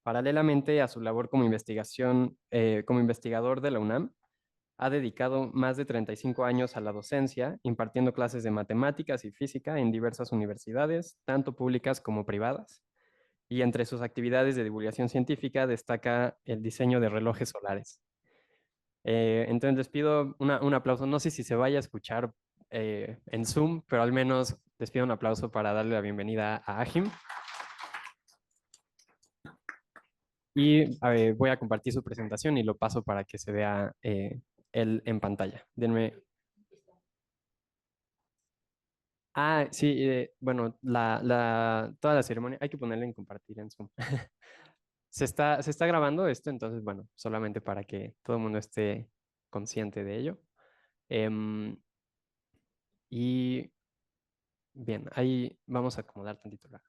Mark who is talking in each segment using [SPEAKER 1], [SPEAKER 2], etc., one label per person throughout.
[SPEAKER 1] Paralelamente a su labor como como investigador de la UNAM, ha dedicado más de 35 años a la docencia, impartiendo clases de matemáticas y física en diversas universidades, tanto públicas como privadas. Y entre sus actividades de divulgación científica destaca el diseño de relojes solares. Entonces les pido un aplauso. No sé si se vaya a escuchar en Zoom, pero al menos les pido un aplauso para darle la bienvenida a Ajim. Y voy a compartir su presentación y lo paso para que se vea él en pantalla. Denme. Ah, sí, bueno, toda la ceremonia, hay que ponerla en compartir en Zoom. Se está grabando esto, entonces, bueno, solamente para que todo el mundo esté consciente de ello. Em, y bien, ahí vamos a acomodar tantito la.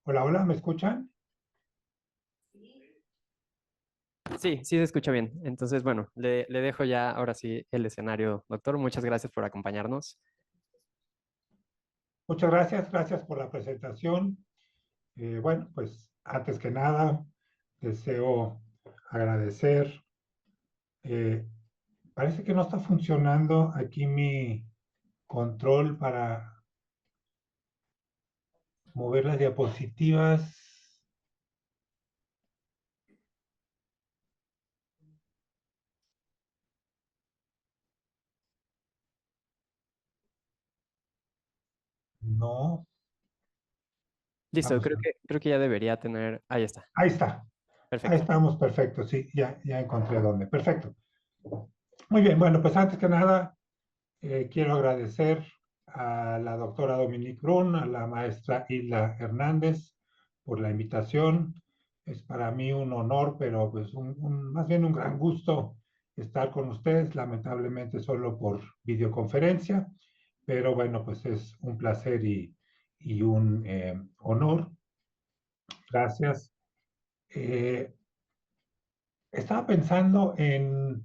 [SPEAKER 2] Hola, hola, ¿me escuchan?
[SPEAKER 1] Sí, sí se escucha bien. Entonces, bueno, le dejo ya ahora sí el escenario, doctor. Muchas gracias por acompañarnos.
[SPEAKER 2] Muchas gracias, gracias por la presentación. Bueno, pues antes que nada, deseo agradecer. eh, Parece que no está funcionando aquí mi control para mover las diapositivas. No,
[SPEAKER 1] Listo,
[SPEAKER 2] vamos a...
[SPEAKER 1] creo que ya debería tener. Ahí está.
[SPEAKER 2] Ahí
[SPEAKER 1] Perfecto.
[SPEAKER 2] estamos, perfecto, sí, ya encontré dónde. Perfecto. Muy bien, bueno, pues antes que nada, quiero agradecer a la doctora Dominique Brun, a la maestra Hilda Hernández por la invitación. Es para mí un honor, pero pues más bien un gran gusto estar con ustedes, lamentablemente solo por videoconferencia, pero bueno, pues es un placer y un honor. Gracias. Eh, Estaba pensando en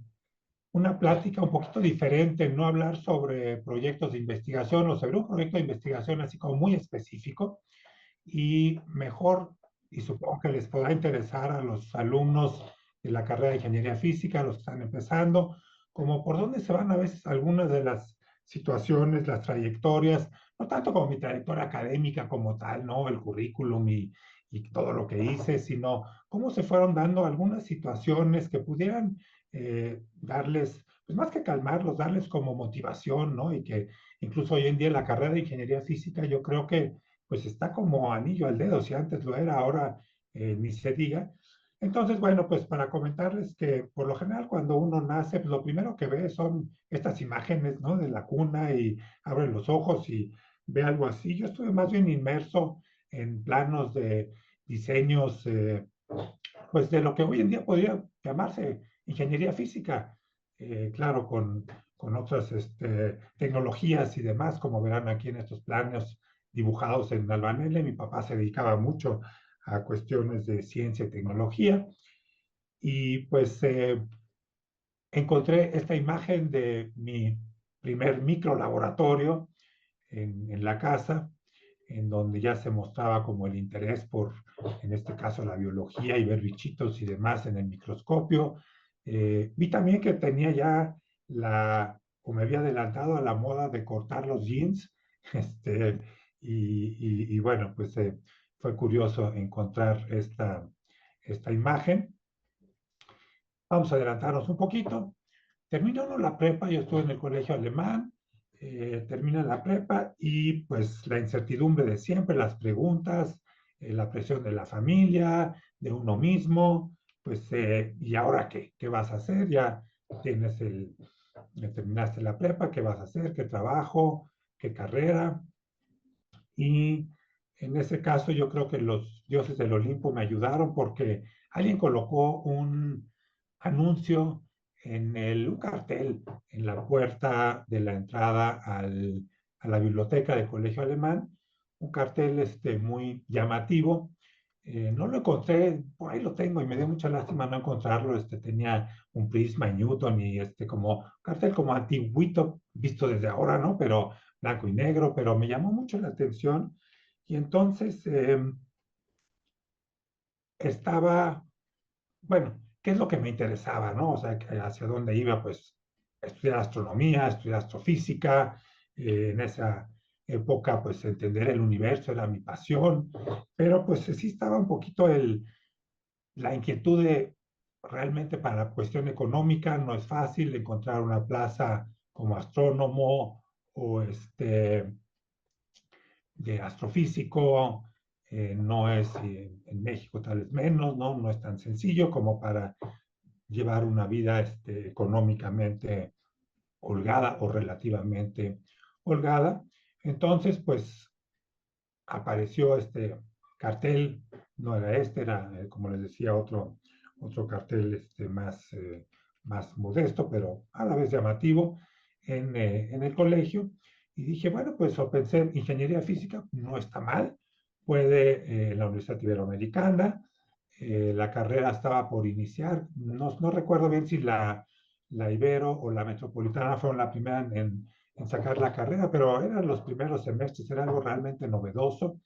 [SPEAKER 2] una plática un poquito diferente, no hablar sobre proyectos de investigación o sobre un proyecto de investigación así como muy específico y mejor, y supongo que les podrá interesar a los alumnos de la carrera de ingeniería física, los que están empezando, como por dónde se van a veces algunas de las situaciones, las trayectorias, no tanto como mi trayectoria académica como tal, ¿no? El currículum y todo lo que hice, sino cómo se fueron dando algunas situaciones que pudieran darles, pues más que calmarlos, darles como motivación, ¿no? Y que incluso hoy en día en la carrera de ingeniería física yo creo que pues está como anillo al dedo, si antes lo era, ahora ni se diga. Entonces, bueno, pues para comentarles que por lo general cuando uno nace, pues lo primero que ve son estas imágenes, ¿no? De la cuna y abre los ojos y ve algo así. Yo estuve más bien inmerso en planos de diseños, pues de lo que hoy en día podría llamarse ingeniería física, claro, con otras tecnologías y demás, como verán aquí en estos planos dibujados en albanele. Mi papá se dedicaba mucho a cuestiones de ciencia y tecnología y pues encontré esta imagen de mi primer micro laboratorio en la casa, en donde ya se mostraba como el interés por, en este caso, la biología y ver bichitos y demás en el microscopio. Vi también que tenía ya o me había adelantado a la moda de cortar los jeans, este, y bueno, pues fue curioso encontrar esta imagen. Vamos a adelantarnos un poquito. Termina uno la prepa, yo estuve en el colegio alemán, termina la prepa y pues la incertidumbre de siempre, las preguntas, la presión de la familia, de uno mismo, pues ¿y ahora qué? ¿Qué vas a hacer? Tienes terminaste la prepa, ¿qué vas a hacer? ¿Qué trabajo? ¿Qué carrera? Y en ese caso yo creo que los dioses del Olimpo me ayudaron porque alguien colocó un anuncio un cartel en la puerta de la entrada a la biblioteca del Colegio Alemán, un cartel muy llamativo, No lo encontré, por ahí lo tengo y me dio mucha lástima no encontrarlo. Tenía un Prisma Newton y como cartel como antiguito, visto desde ahora, ¿no? Pero blanco y negro, pero me llamó mucho la atención. Y entonces estaba, bueno, ¿qué es lo que me interesaba, no? O sea, hacia dónde iba, pues estudiar astronomía, estudiar astrofísica. En esa época, pues entender el universo era mi pasión, pero pues sí estaba un poquito la inquietud de realmente para la cuestión económica no es fácil encontrar una plaza como astrónomo o de astrofísico. No es en México tal vez menos, ¿no? No es tan sencillo como para llevar una vida económicamente holgada o relativamente holgada. Entonces, pues apareció este cartel, no era era, como les decía, otro cartel más modesto, pero a la vez llamativo en el colegio. Y dije, bueno, pues o pensé en ingeniería física, no está mal, puede la Universidad Iberoamericana, la carrera estaba por iniciar, no recuerdo bien si la Ibero o la Metropolitana fueron la primera en sacar la carrera, pero eran los primeros semestres, era algo realmente novedoso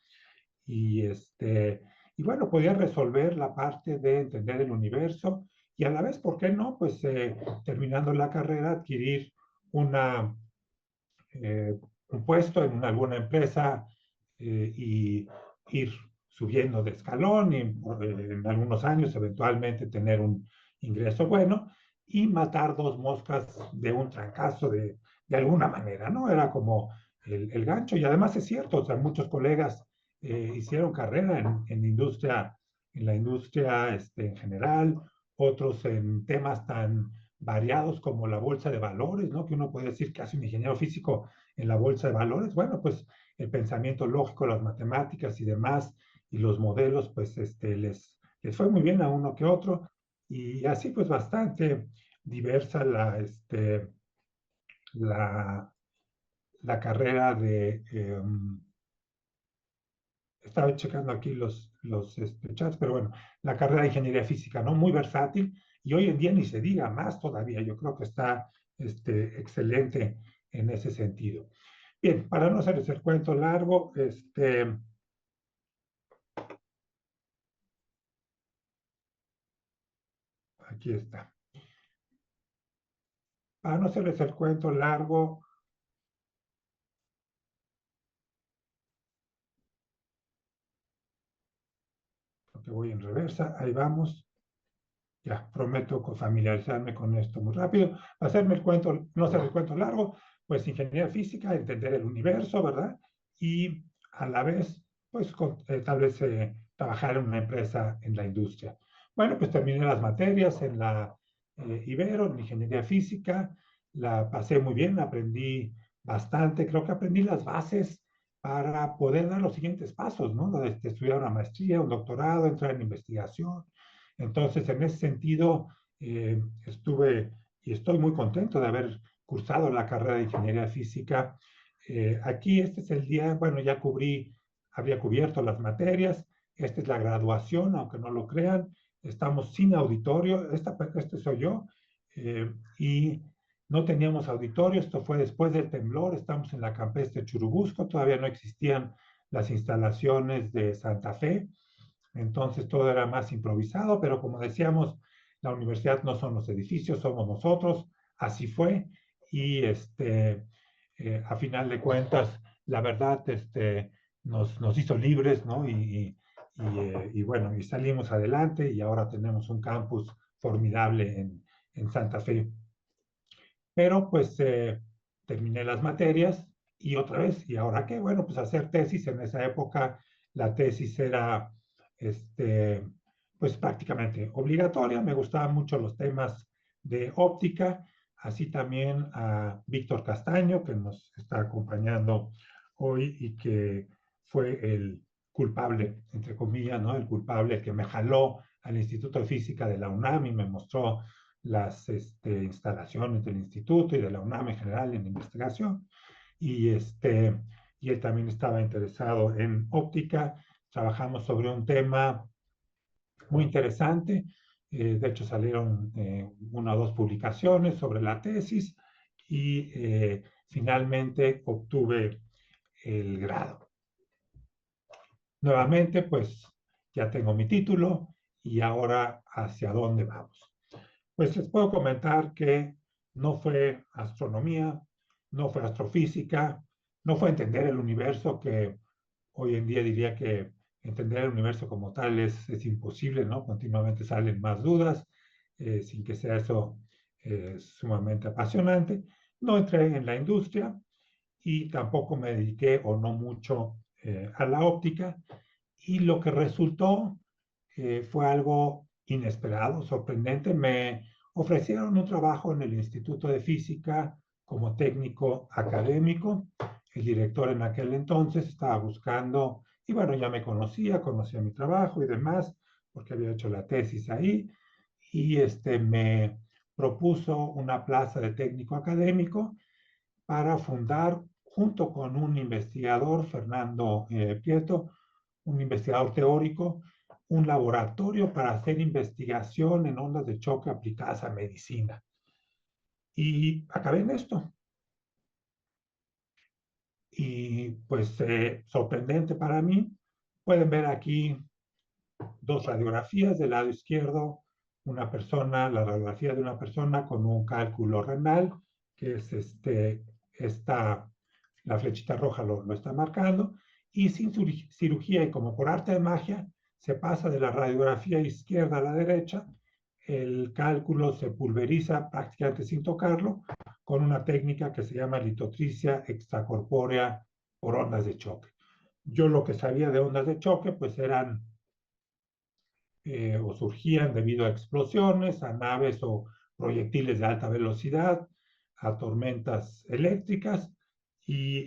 [SPEAKER 2] y, y bueno, podía resolver la parte de entender el universo y a la vez, ¿por qué no? Pues terminando la carrera, adquirir una, un puesto en alguna empresa y ir subiendo de escalón y en algunos años eventualmente tener un ingreso bueno y matar dos moscas de un trancazo de alguna manera, ¿no? Era como el gancho y además es cierto, o sea, muchos colegas hicieron carrera en la industria en general, otros en temas tan variados como la bolsa de valores, ¿no? Que uno puede decir que hace un ingeniero físico en la bolsa de valores. Bueno, pues el pensamiento lógico, las matemáticas y demás, y los modelos, pues les fue muy bien a uno que otro. Y así pues bastante diversa la, la carrera estaba checando aquí los chats, pero bueno, la carrera de ingeniería física, ¿no? Muy versátil y hoy en día ni se diga más todavía. Yo creo que está excelente en ese sentido. Bien, para no hacerles el cuento largo, aquí está. Para no hacerles el cuento largo, porque voy en reversa, ahí vamos. Ya, prometo familiarizarme con esto muy rápido. Hacerme el cuento, no hacer el cuento largo, pues ingeniería física, entender el universo, ¿verdad? Y a la vez, pues tal vez trabajar en una empresa en la industria. Bueno, pues terminé las materias en la Ibero, en ingeniería física, la pasé muy bien, aprendí bastante, creo que aprendí las bases para poder dar los siguientes pasos, ¿no? De estudiar una maestría, un doctorado, entrar en investigación. Entonces, en ese sentido, estuve y estoy muy contento de haber cursado la carrera de ingeniería física. Aquí este es el día, bueno, ya habría cubierto las materias, esta es la graduación, aunque no lo crean, estamos sin auditorio, este soy yo, y no teníamos auditorio, esto fue después del temblor, estamos en la campestre Churubusco, todavía no existían las instalaciones de Santa Fe, entonces todo era más improvisado, pero como decíamos, la universidad no son los edificios, somos nosotros, así fue, y a final de cuentas, la verdad, nos hizo libres, ¿no? Y bueno, y salimos adelante y ahora tenemos un campus formidable en Santa Fe. Pero pues terminé las materias y otra vez, ¿y ahora qué? Bueno, pues hacer tesis. En esa época la tesis era, este, pues prácticamente obligatoria. Me gustaban mucho los temas de óptica, así también a Víctor Castaño, que nos está acompañando hoy y que fue el culpable, entre comillas, ¿no? El culpable que me jaló al Instituto de Física de la UNAM y me mostró las instalaciones del instituto y de la UNAM en general en investigación. Y, y él también estaba interesado en óptica. Trabajamos sobre un tema muy interesante. De hecho, salieron una o dos publicaciones sobre la tesis y finalmente obtuve el grado. Nuevamente, pues ya tengo mi título y ahora hacia dónde vamos. Pues les puedo comentar que no fue astronomía, no fue astrofísica, no fue entender el universo, que hoy en día diría que entender el universo como tal es imposible, ¿no? Continuamente salen más dudas, sin que sea eso sumamente apasionante. No entré en la industria y tampoco me dediqué o no mucho a la óptica, y lo que resultó fue algo inesperado, sorprendente. Me ofrecieron un trabajo en el Instituto de Física como técnico académico. El director en aquel entonces estaba buscando, y bueno, ya me conocía mi trabajo y demás, porque había hecho la tesis ahí, y me propuso una plaza de técnico académico para fundar, junto con un investigador, Fernando Prieto, un investigador teórico, un laboratorio para hacer investigación en ondas de choque aplicadas a medicina. Y acabé en esto. Y pues sorprendente para mí. Pueden ver aquí dos radiografías. Del lado izquierdo, una persona, la radiografía de una persona con un cálculo renal, que es la flechita roja lo está marcando, y sin cirugía y como por arte de magia, se pasa de la radiografía izquierda a la derecha, el cálculo se pulveriza prácticamente sin tocarlo, con una técnica que se llama litotricia extracorpórea por ondas de choque. Yo lo que sabía de ondas de choque, pues eran o surgían debido a explosiones, a naves o proyectiles de alta velocidad, a tormentas eléctricas y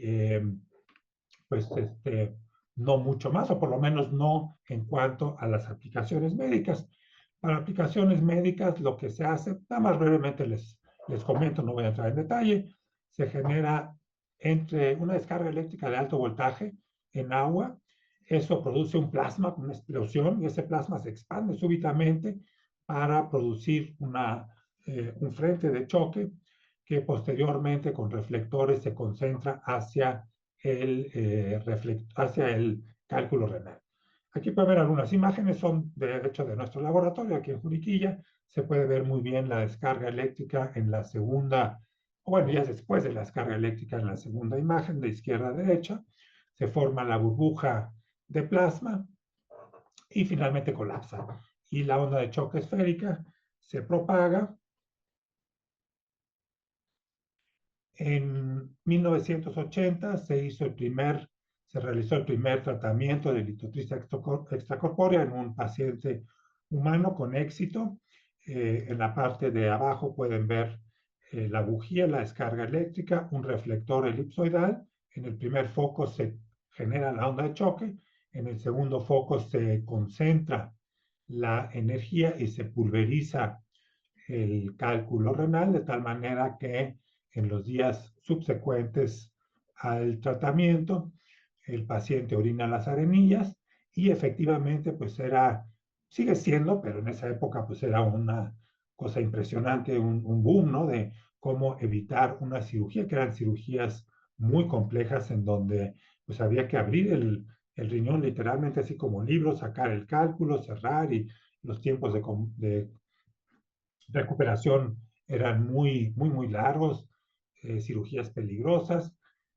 [SPEAKER 2] pues no mucho más, o por lo menos no en cuanto a las aplicaciones médicas. Para aplicaciones médicas lo que se hace, nada más brevemente les comento, no voy a entrar en detalle, se genera entre una descarga eléctrica de alto voltaje en agua. Eso produce un plasma, una explosión, y ese plasma se expande súbitamente para producir un frente de choque que posteriormente con reflectores se concentra hacia el cálculo renal. Aquí pueden ver algunas imágenes, son de hecho de nuestro laboratorio aquí en Juriquilla. Se puede ver muy bien la descarga eléctrica en la segunda, o bueno, ya después de la descarga eléctrica en la segunda imagen de izquierda a derecha. Se forma la burbuja de plasma y finalmente colapsa. Y la onda de choque esférica se propaga. En 1980 se realizó el primer tratamiento de litotricia extracorpórea en un paciente humano con éxito. En la parte de abajo pueden ver la bujía, la descarga eléctrica, un reflector elipsoidal. En el primer foco se genera la onda de choque, en el segundo foco se concentra la energía y se pulveriza el cálculo renal, de tal manera que en los días subsecuentes al tratamiento el paciente orina las arenillas, y efectivamente pues sigue siendo, pero en esa época pues era una cosa impresionante, un boom, ¿no? De cómo evitar una cirugía, que eran cirugías muy complejas en donde pues había que abrir el riñón literalmente así como libro, sacar el cálculo, cerrar, y los tiempos de recuperación eran muy largos, cirugías peligrosas.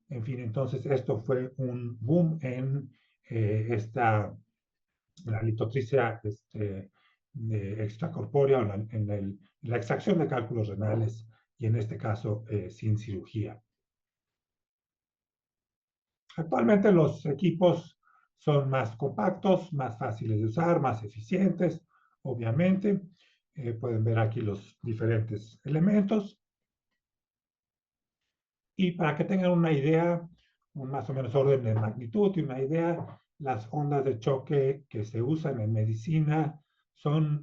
[SPEAKER 2] En fin, entonces esto fue un boom en la litotricia extracorpórea, en la extracción de cálculos renales, y en este caso sin cirugía. Actualmente los equipos son más compactos, más fáciles de usar, más eficientes, obviamente. Pueden ver aquí los diferentes elementos. Y para que tengan una idea, un más o menos orden de magnitud y una idea, las ondas de choque que se usan en medicina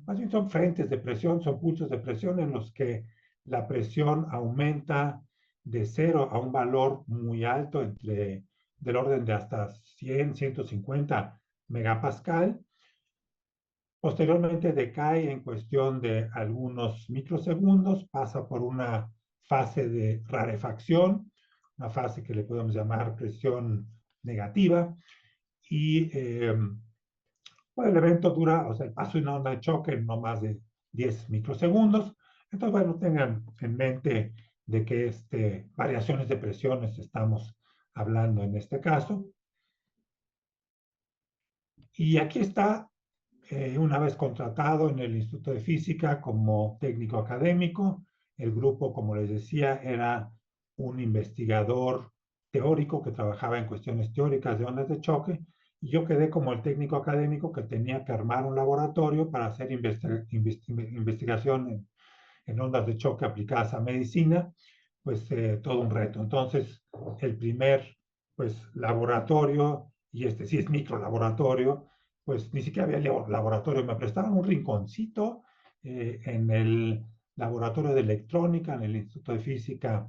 [SPEAKER 2] más bien son frentes de presión, son pulsos de presión en los que la presión aumenta de 0 a un valor muy alto, del orden de hasta 100, 150 megapascal, Posteriormente decae en cuestión de algunos microsegundos, pasa por una fase de rarefacción, una fase que le podemos llamar presión negativa, y pues el evento dura, o sea, el paso de una onda de choque no más de 10 microsegundos. Entonces, bueno, tengan en mente de qué variaciones de presiones estamos hablando en este caso. Y aquí está, una vez contratado en el Instituto de Física como técnico académico. El grupo, como les decía, era un investigador teórico que trabajaba en cuestiones teóricas de ondas de choque, y yo quedé como el técnico académico que tenía que armar un laboratorio para hacer investigación en ondas de choque aplicadas a medicina, pues todo un reto. Entonces, el primer pues laboratorio, y este sí es micro laboratorio, pues ni siquiera había laboratorio, me prestaban un rinconcito en el laboratorio de electrónica, en el Instituto de Física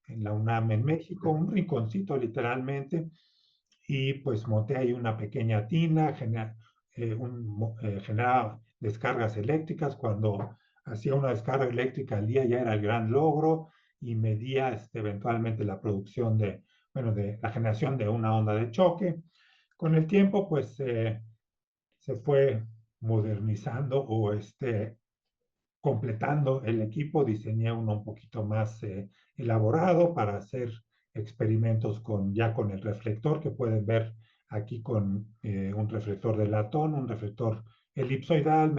[SPEAKER 2] en la UNAM en México, un rinconcito literalmente, y pues monté ahí una pequeña tina, generaba descargas eléctricas. Cuando hacía una descarga eléctrica al día ya era el gran logro, y medía eventualmente la producción bueno, de la generación de una onda de choque. Con el tiempo, pues se fue modernizando o completando el equipo, diseñé uno un poquito más elaborado para hacer experimentos ya con el reflector que pueden ver aquí, con un reflector de latón, un reflector elipsoidal,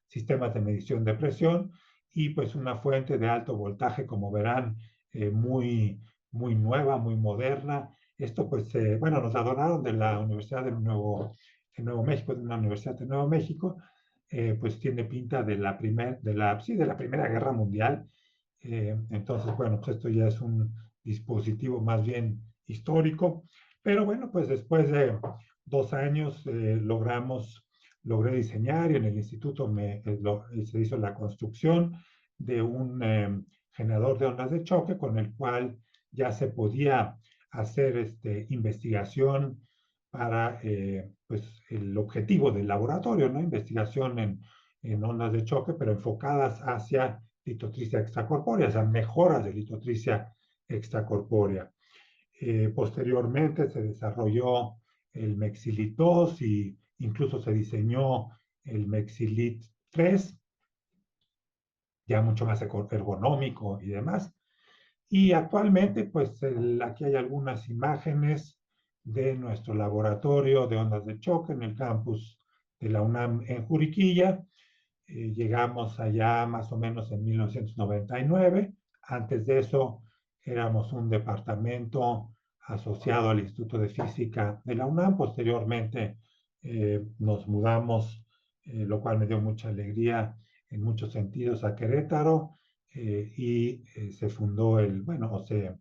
[SPEAKER 2] sistemas de medición de presión, y pues una fuente de alto voltaje, como verán, muy nueva, muy moderna. Esto pues, bueno, nos la donaron de la Universidad de Nuevo México, de una universidad de Nuevo México. Pues tiene pinta sí, de la Primera Guerra Mundial. Entonces, bueno, pues esto ya es un dispositivo más bien histórico. Pero bueno, pues después de 2 años logré diseñar, y en el instituto se hizo la construcción de un generador de ondas de choque con el cual ya se podía hacer investigación para pues el objetivo del laboratorio, ¿no? Investigación en ondas de choque, pero enfocadas hacia litotricia extracorpórea, o sea, mejoras de litotricia extracorpórea. Posteriormente se desarrolló el Mexilit 2, y incluso se diseñó el Mexilit 3, ya mucho más ergonómico y demás. Y actualmente, pues aquí hay algunas imágenes de nuestro laboratorio de ondas de choque en el campus de la UNAM en Juriquilla. Llegamos allá más o menos en 1999. Antes de eso éramos un departamento asociado al Instituto de Física de la UNAM. Posteriormente nos mudamos, lo cual me dio mucha alegría en muchos sentidos, a Querétaro, y se fundó bueno, o se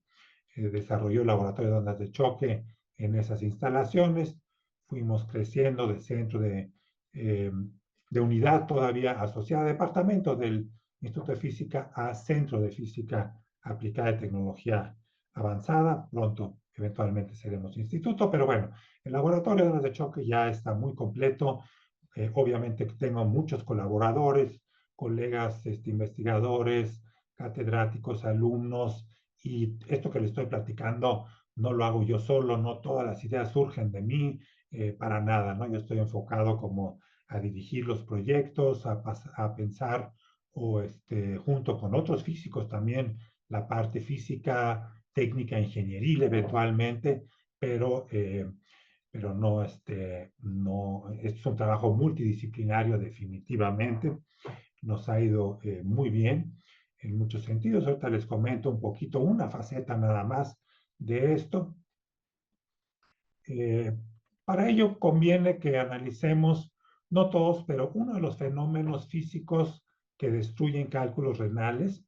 [SPEAKER 2] desarrolló el laboratorio de ondas de choque en esas instalaciones. Fuimos creciendo de centro de unidad todavía asociada a departamento del Instituto de Física a Centro de Física Aplicada y Tecnología Avanzada. Pronto, eventualmente, seremos instituto, pero bueno, el laboratorio de ondas de choque ya está muy completo. Obviamente tengo muchos colaboradores, colegas investigadores, catedráticos, alumnos, y esto que les estoy platicando no lo hago yo solo, no todas las ideas surgen de mí, para nada, ¿no? Yo estoy enfocado como a dirigir los proyectos, a pensar, o junto con otros físicos también, la parte física, técnica, ingenieril eventualmente, pero no, no, es un trabajo multidisciplinario definitivamente. Nos ha ido muy bien en muchos sentidos. Ahorita les comento un poquito, una faceta nada más de esto. Eh, para ello conviene que analicemos, no todos, pero uno de los fenómenos físicos que destruyen cálculos renales.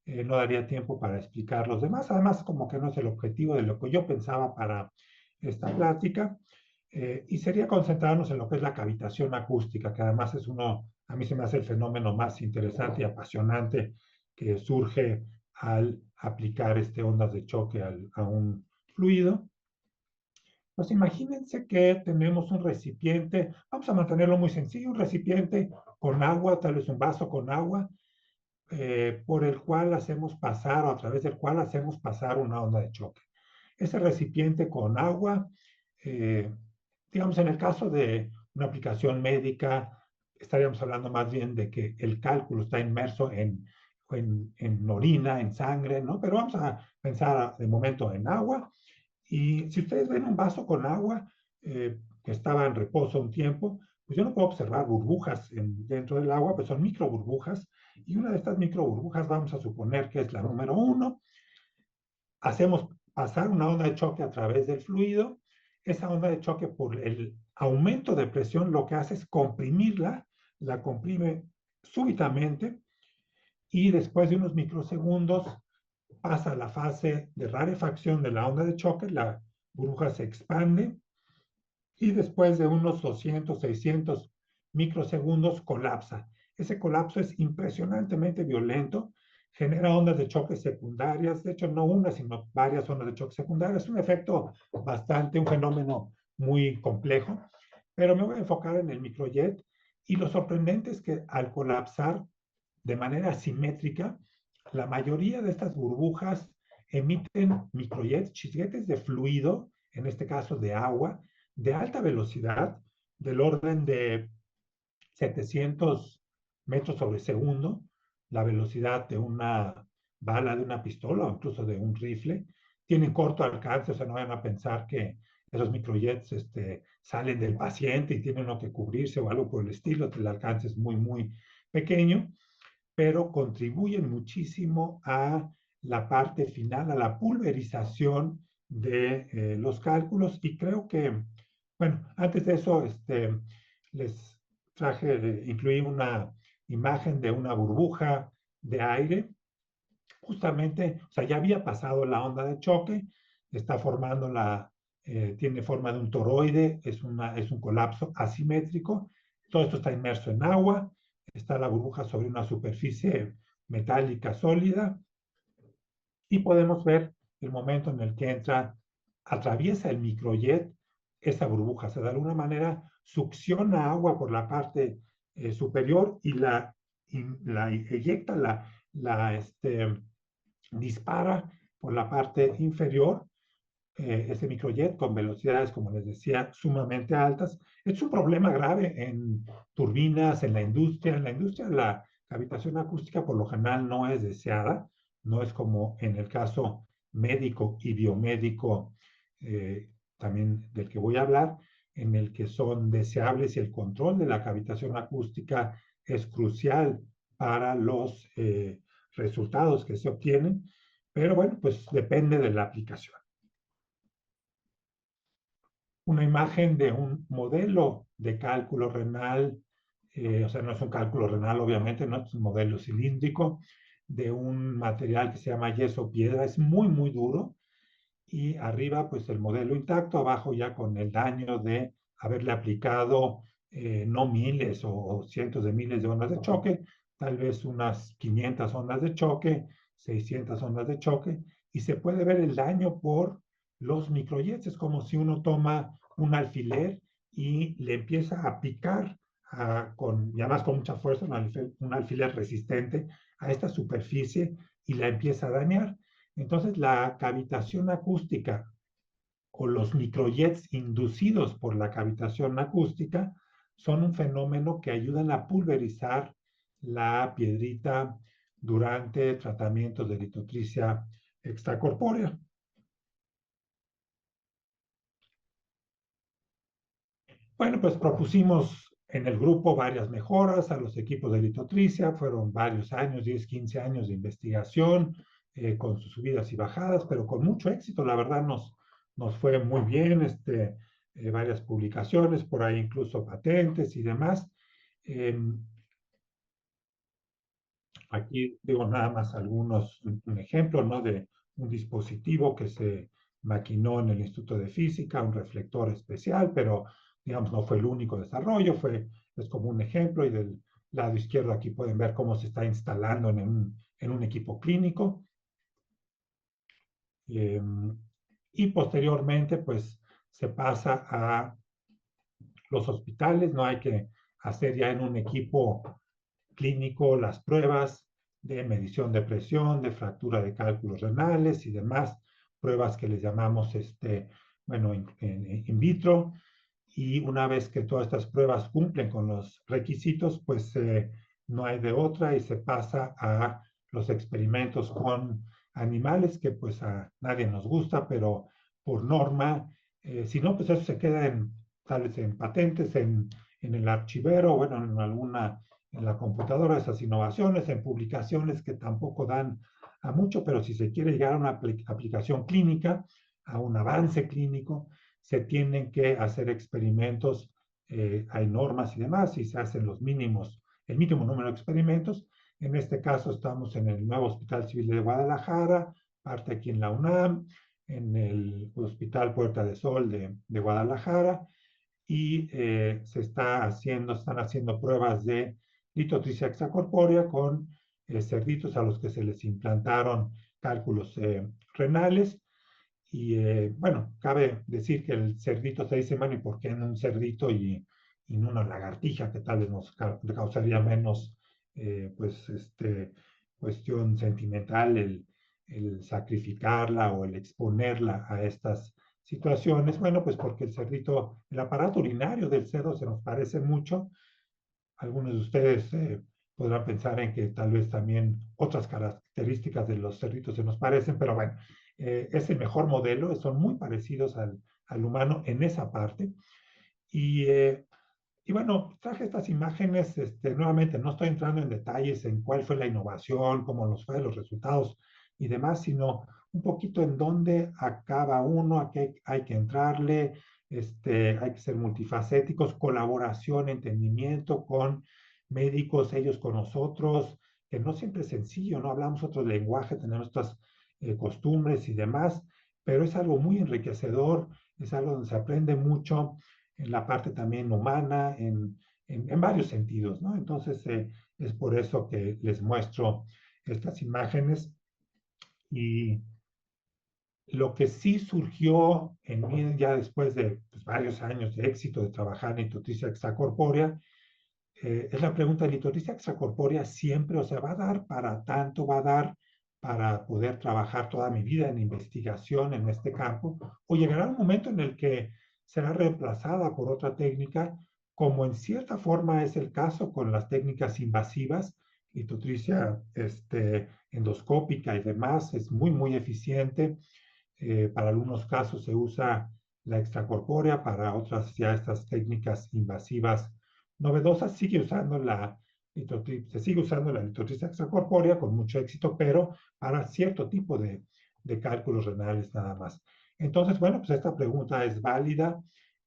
[SPEAKER 2] No daría tiempo para explicar los demás, además como que no es el objetivo de lo que yo pensaba para esta plática. Y sería concentrarnos en lo que es la cavitación acústica, que además es a mí se me hace el fenómeno más interesante y apasionante que surge al aplicar ondas de choque a un fluido. Pues imagínense que tenemos un recipiente, vamos a mantenerlo muy sencillo, un recipiente con agua, tal vez un vaso con agua, por el cual hacemos pasar o a través del cual hacemos pasar una onda de choque. Ese recipiente con agua, eh, digamos, en el caso de una aplicación médica, estaríamos hablando más bien de que el cálculo está inmerso en orina, en sangre, ¿no? Pero vamos a pensar de momento en agua. Y si ustedes ven un vaso con agua que estaba en reposo un tiempo, pues yo no puedo observar burbujas dentro del agua, pues son micro burbujas. Y una de estas micro burbujas vamos a suponer que es la número 1. Hacemos pasar una onda de choque a través del fluido. Esa onda de choque, por el aumento de presión, lo que hace es comprimirla, la comprime súbitamente y después de unos microsegundos pasa a la fase de rarefacción de la onda de choque, la burbuja se expande y después de unos 200, 600 microsegundos colapsa. Ese colapso es impresionantemente violento, genera ondas de choque secundarias, de hecho no una, sino varias ondas de choque secundarias. Es un efecto bastante, un fenómeno muy complejo, pero me voy a enfocar en el microjet y lo sorprendente es que al colapsar de manera simétrica, la mayoría de estas burbujas emiten microjets, chisguetes de fluido, en este caso de agua, de alta velocidad, del orden de 700 metros sobre segundo, la velocidad de una bala de una pistola o incluso de un rifle. Tienen corto alcance, o sea, no van a pensar que esos microjets salen del paciente y tienen uno que cubrirse o algo por el estilo, el alcance es muy, muy pequeño, pero contribuyen muchísimo a la parte final, a la pulverización de los cálculos. Y creo que, bueno, antes de eso, les incluí una imagen de una burbuja de aire. Justamente, o sea, ya había pasado la onda de choque, está formando tiene forma de un toroide, es un colapso asimétrico. Todo esto está inmerso en agua, está la burbuja sobre una superficie metálica sólida y podemos ver el momento en el que atraviesa el microjet, esa burbuja, se de alguna manera succiona agua por la parte superior y la eyecta, dispara por la parte inferior, ese microjet con velocidades, como les decía, sumamente altas. Es un problema grave en turbinas, en la industria. En la industria la cavitación acústica por lo general no es deseada, no es como en el caso médico y biomédico, también del que voy a hablar, en el que son deseables y el control de la cavitación acústica es crucial para los resultados que se obtienen, pero bueno, pues depende de la aplicación. Una imagen de un modelo de cálculo renal, o sea, no es un cálculo renal, obviamente, no es un modelo cilíndrico de un material que se llama yeso piedra, es muy, muy duro, y arriba, pues el modelo intacto, abajo ya con el daño de haberle aplicado no miles o cientos de miles de ondas de choque, tal vez unas 500 ondas de choque, 600 ondas de choque, y se puede ver el daño por los microjets. Es como si uno toma un alfiler y le empieza a picar y además con mucha fuerza, un alfiler resistente a esta superficie y la empieza a dañar. Entonces, la cavitación acústica o los microjets inducidos por la cavitación acústica son un fenómeno que ayudan a pulverizar la piedrita durante tratamientos de lithotripsia extracorpórea. Bueno, pues propusimos en el grupo varias mejoras a los equipos de lithotripsia. Fueron varios años, 10, 15 años de investigación, con sus subidas y bajadas, pero con mucho éxito. La verdad nos fue muy bien, varias publicaciones, por ahí incluso patentes y demás. Aquí digo nada más un ejemplo, ¿no? De un dispositivo que se maquinó en el Instituto de Física, un reflector especial, pero digamos no fue el único desarrollo, es como un ejemplo, y del lado izquierdo aquí pueden ver cómo se está instalando en un equipo clínico. Y posteriormente, pues se pasa a los hospitales. No hay que hacer ya en un equipo clínico las pruebas de medición de presión, de fractura de cálculos renales y demás pruebas que les llamamos, bueno, in vitro. Y una vez que todas estas pruebas cumplen con los requisitos, pues no hay de otra y se pasa a los experimentos con animales, que pues a nadie nos gusta, pero por norma, si no, pues eso se queda tal vez en patentes, en el archivero, bueno, en la computadora, esas innovaciones, en publicaciones que tampoco dan a mucho, pero si se quiere llegar a una aplicación clínica, a un avance clínico, se tienen que hacer experimentos, hay normas y demás, y se hacen el mínimo número de experimentos. En este caso estamos en el nuevo Hospital Civil de Guadalajara, parte aquí en la UNAM, en el Hospital Puerta de Sol de Guadalajara, y están haciendo pruebas de litotripsia extracorpórea con cerditos a los que se les implantaron cálculos renales. Y bueno, cabe decir que el cerdito se dice, bueno, ¿y por qué en un cerdito y no una lagartija que tal vez nos causaría menos, pues, cuestión sentimental el sacrificarla o el exponerla a estas situaciones? Bueno, pues porque el aparato urinario del cerdo se nos parece mucho. Algunos de ustedes podrán pensar en que tal vez también otras características de los cerditos se nos parecen, pero bueno, es el mejor modelo, son muy parecidos al humano en esa parte. Y, eh, y bueno, traje estas imágenes, nuevamente no estoy entrando en detalles en cuál fue la innovación, cómo nos fue, los resultados y demás, sino un poquito en dónde acaba uno, a qué hay que entrarle, hay que ser multifacéticos, colaboración, entendimiento con médicos, ellos con nosotros, que no siempre es sencillo, no hablamos otro lenguaje, tenemos nuestras costumbres y demás, pero es algo muy enriquecedor, es algo donde se aprende mucho en la parte también humana, en varios sentidos, ¿no? Entonces, es por eso que les muestro estas imágenes. Y lo que sí surgió en mí ya después de pues, varios años de éxito de trabajar en litotripsia extracorpórea, es la pregunta: ¿la litotripsia extracorpórea siempre, o sea, va a dar para tanto, va a dar para poder trabajar toda mi vida en investigación en este campo, o llegará un momento en el que será reemplazada por otra técnica, como en cierta forma es el caso con las técnicas invasivas? Litotripsia endoscópica y demás es muy, muy eficiente. Para algunos casos se usa la extracorpórea, para otras ya estas técnicas invasivas novedosas se sigue usando la litotripsia extracorpórea con mucho éxito, pero para cierto tipo de cálculos renales nada más. Entonces, bueno, pues esta pregunta es válida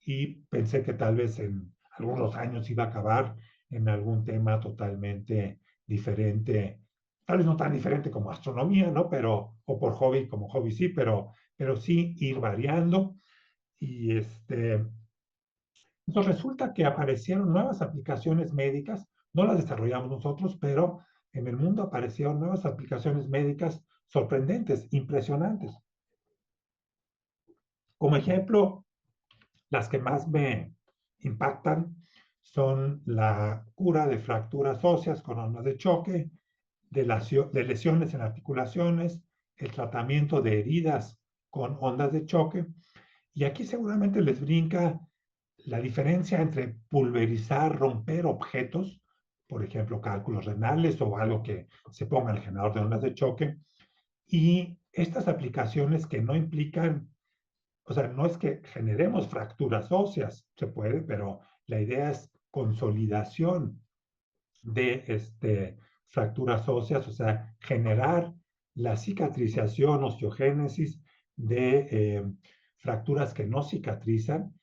[SPEAKER 2] y pensé que tal vez en algunos años iba a acabar en algún tema totalmente diferente, tal vez no tan diferente como astronomía, ¿no? Pero, o por hobby, como hobby sí, pero sí ir variando. Y entonces resulta que aparecieron nuevas aplicaciones médicas, no las desarrollamos nosotros, pero en el mundo aparecieron nuevas aplicaciones médicas sorprendentes, impresionantes. Como ejemplo, las que más me impactan son la cura de fracturas óseas con ondas de choque, de lesiones en articulaciones, el tratamiento de heridas con ondas de choque. Y aquí seguramente les brinca la diferencia entre pulverizar, romper objetos, por ejemplo, cálculos renales o algo que se ponga en el generador de ondas de choque, y estas aplicaciones que no implican, o sea, no es que generemos fracturas óseas, se puede, pero la idea es consolidación de fracturas óseas, o sea, generar la cicatrización, osteogénesis de fracturas que no cicatrizan,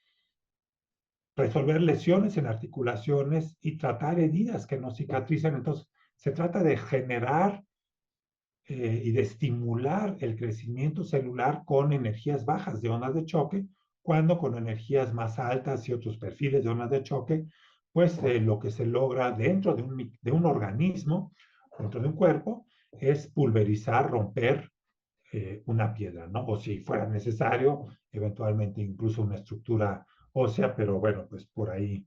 [SPEAKER 2] resolver lesiones en articulaciones y tratar heridas que no cicatrizan. Entonces, se trata de generar y de estimular el crecimiento celular con energías bajas de ondas de choque, cuando con energías más altas y otros perfiles de ondas de choque, pues lo que se logra dentro de un organismo, dentro de un cuerpo, es pulverizar, romper una piedra, ¿no? O si fuera necesario, eventualmente incluso una estructura ósea, pero bueno, pues por ahí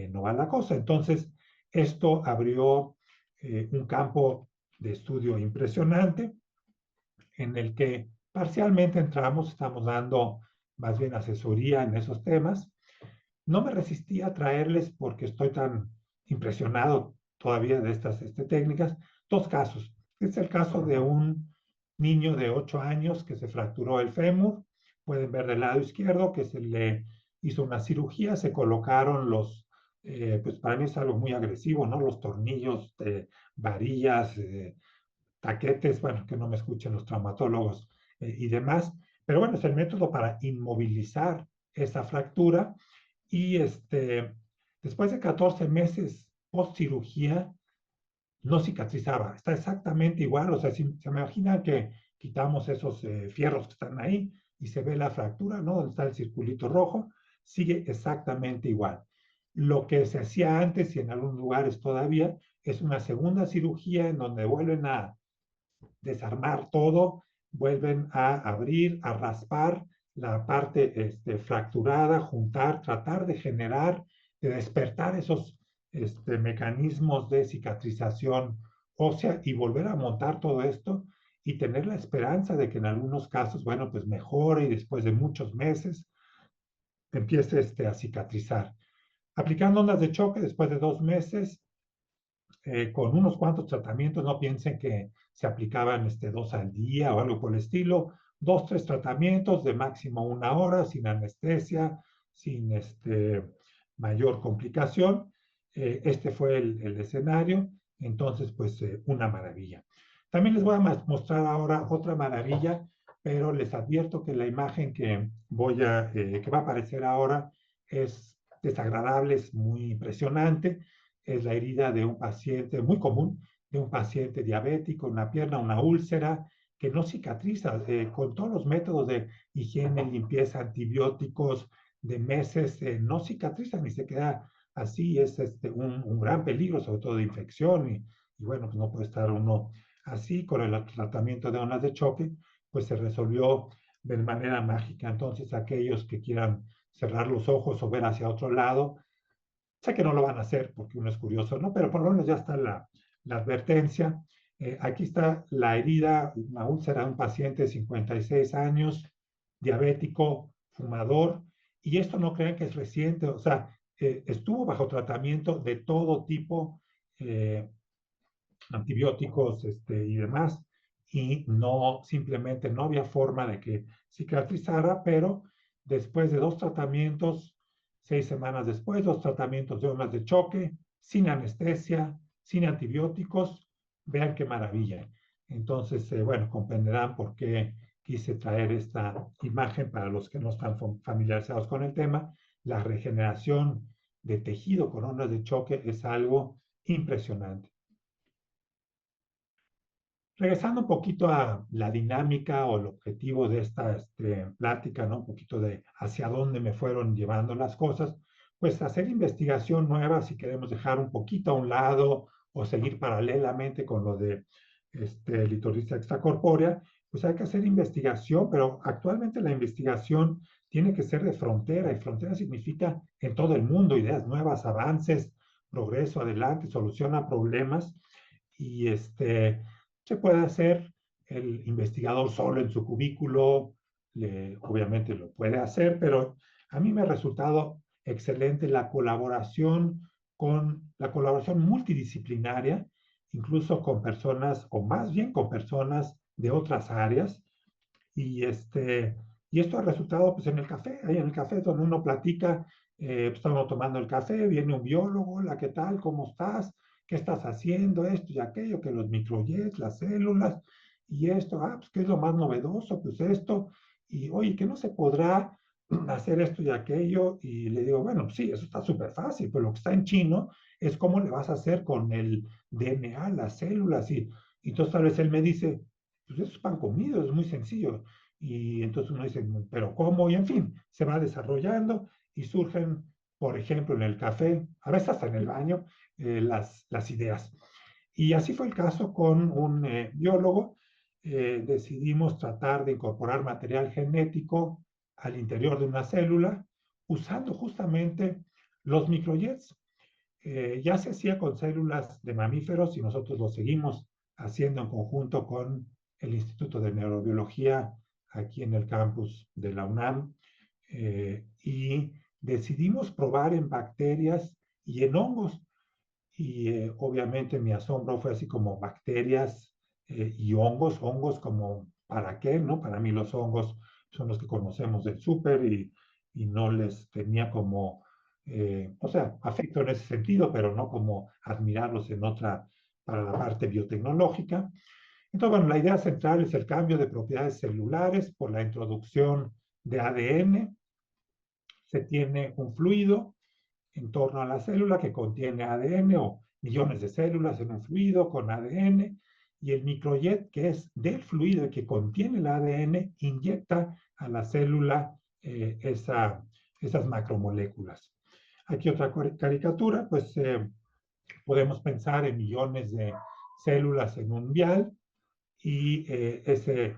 [SPEAKER 2] no va la cosa. Entonces, esto abrió un campo de estudio impresionante en el que parcialmente entramos, estamos dando más bien asesoría en esos temas. No me resistí a traerles porque estoy tan impresionado todavía de estas técnicas. Dos casos. Es el caso de un niño de 8 años que se fracturó el fémur. Pueden ver del lado izquierdo que se le hizo una cirugía, se colocaron pues para mí es algo muy agresivo, ¿no? Los tornillos, varillas, taquetes, bueno, que no me escuchen los traumatólogos y demás, pero bueno, es el método para inmovilizar esa fractura y después de 14 meses post cirugía no cicatrizaba, está exactamente igual, o sea, si se imagina que quitamos esos fierros que están ahí y se ve la fractura, ¿no? Donde está el circulito rojo, sigue exactamente igual. Lo que se hacía antes y en algunos lugares todavía es una segunda cirugía en donde vuelven a desarmar todo, vuelven a abrir, a raspar la parte fracturada, juntar, tratar de generar, de despertar esos mecanismos de cicatrización ósea y volver a montar todo esto y tener la esperanza de que en algunos casos, bueno, pues mejore y después de muchos meses empiece a cicatrizar. Aplicando ondas de choque después de 2 meses, con unos cuantos tratamientos, no piensen que se aplicaban 2 al día o algo por el estilo, 2, 3 tratamientos de máximo 1 hora, sin anestesia, sin mayor complicación. Este fue el escenario, entonces pues una maravilla. También les voy a mostrar ahora otra maravilla, pero les advierto que la imagen que va a aparecer ahora es desagradable, es muy impresionante, es la herida de un paciente muy común, de un paciente diabético, una pierna, una úlcera, que no cicatriza con todos los métodos de higiene, limpieza, antibióticos de meses, no cicatriza ni se queda así, es un gran peligro, sobre todo de infección, y bueno, pues no puede estar uno así. Con el tratamiento de ondas de choque, pues se resolvió de manera mágica. Entonces, aquellos que quieran cerrar los ojos o ver hacia otro lado, sé que no lo van a hacer porque uno es curioso, ¿no? Pero por lo menos ya está la advertencia. Aquí está la herida, una úlcera de un paciente de 56 años, diabético, fumador, y esto no crean que es reciente, o sea, estuvo bajo tratamiento de todo tipo, eh, antibióticos y demás, y no, simplemente no había forma de que cicatrizara, pero después de 2 tratamientos, 6 semanas después, 2 tratamientos de ondas de choque, sin anestesia, sin antibióticos, vean qué maravilla. Entonces, bueno, comprenderán por qué quise traer esta imagen para los que no están familiarizados con el tema. La regeneración de tejido con ondas de choque es algo impresionante. Regresando un poquito a la dinámica o el objetivo de esta plática, ¿no? Un poquito de hacia dónde me fueron llevando las cosas, pues hacer investigación nueva si queremos dejar un poquito a un lado o seguir paralelamente con lo de litorista extracorpórea, pues hay que hacer investigación, pero actualmente la investigación tiene que ser de frontera, y frontera significa en todo el mundo, ideas nuevas, avances, progreso, adelante, soluciona problemas, y se puede hacer el investigador solo en su cubículo, obviamente lo puede hacer, pero a mí me ha resultado excelente la colaboración multidisciplinaria, incluso con personas, o más bien con personas de otras áreas, y, y esto ha resultado pues en el café, ahí en el café donde uno platica, estamos tomando el café, viene un biólogo, hola, ¿qué tal? ¿Cómo estás? ¿Qué estás haciendo? Esto y aquello, que los microjets, las células, y esto, pues ¿qué es lo más novedoso? Pues esto, y oye, ¿que no se podrá hacer esto y aquello? Y le digo, bueno, sí, eso está súper fácil, pero lo que está en chino es cómo le vas a hacer con el DNA, las células, y entonces tal vez él me dice, pues eso es pan comido, es muy sencillo. Y entonces uno dice, pero ¿cómo? Y en fin, se va desarrollando y surgen, por ejemplo, en el café, a veces hasta en el baño, las ideas. Y así fue el caso con un biólogo decidimos tratar de incorporar material genético al interior de una célula usando justamente los microjets. Ya se hacía con células de mamíferos y nosotros lo seguimos haciendo en conjunto con el Instituto de Neurobiología aquí en el campus de la UNAM. Y decidimos probar en bacterias y en hongos. Y obviamente mi asombro fue así como bacterias y hongos como, ¿para qué? ¿No? Para mí los hongos son los que conocemos del súper y no les tenía como, o sea, afecto en ese sentido, pero no como admirarlos en otra, para la parte biotecnológica. Entonces, bueno, la idea central es el cambio de propiedades celulares por la introducción de ADN. Se tiene un fluido en torno a la célula que contiene ADN o millones de células en un fluido con ADN y el microjet que es del fluido y que contiene el ADN inyecta a la célula esas macromoléculas. Aquí otra caricatura, pues podemos pensar en millones de células en un vial y ese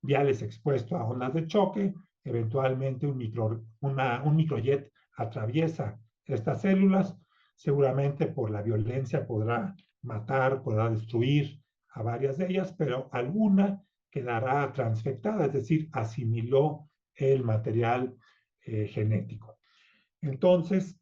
[SPEAKER 2] vial es expuesto a ondas de choque, eventualmente un microjet atraviesa estas células, seguramente por la violencia podrá matar, podrá destruir a varias de ellas, pero alguna quedará transfectada, es decir, asimiló el material genético. Entonces,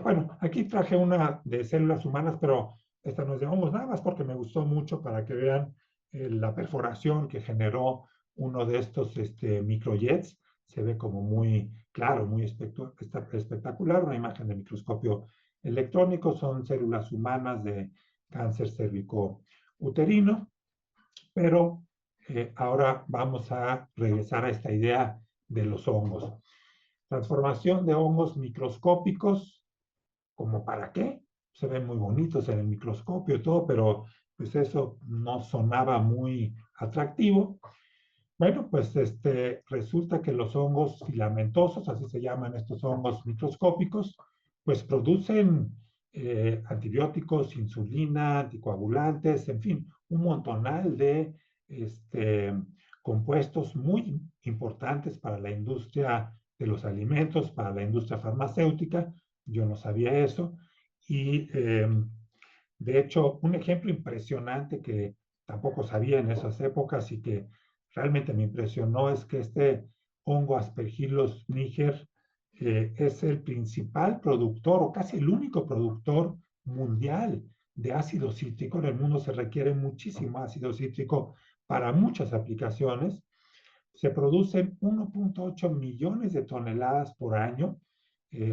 [SPEAKER 2] bueno, aquí traje una de células humanas, pero esta no es de hongos, nada más porque me gustó mucho para que vean la perforación que generó uno de estos microjets. Se ve como muy claro, muy espectacular, una imagen de microscopio electrónico. Son células humanas de cáncer cérvico-uterino, pero ahora vamos a regresar a esta idea de los hongos. Transformación de hongos microscópicos, ¿como para qué? Se ven muy bonitos en el microscopio y todo, pero pues eso no sonaba muy atractivo. Bueno, pues resulta que los hongos filamentosos, así se llaman estos hongos microscópicos, pues producen antibióticos, insulina, anticoagulantes, en fin, un montonal de compuestos muy importantes para la industria de los alimentos, para la industria farmacéutica. Yo no sabía eso. Y de hecho, un ejemplo impresionante que tampoco sabía en esas épocas y que realmente me impresionó es que este hongo Aspergillus niger es el principal productor o casi el único productor mundial de ácido cítrico. En el mundo se requiere muchísimo ácido cítrico para muchas aplicaciones. Se producen 1.8 millones de toneladas por año.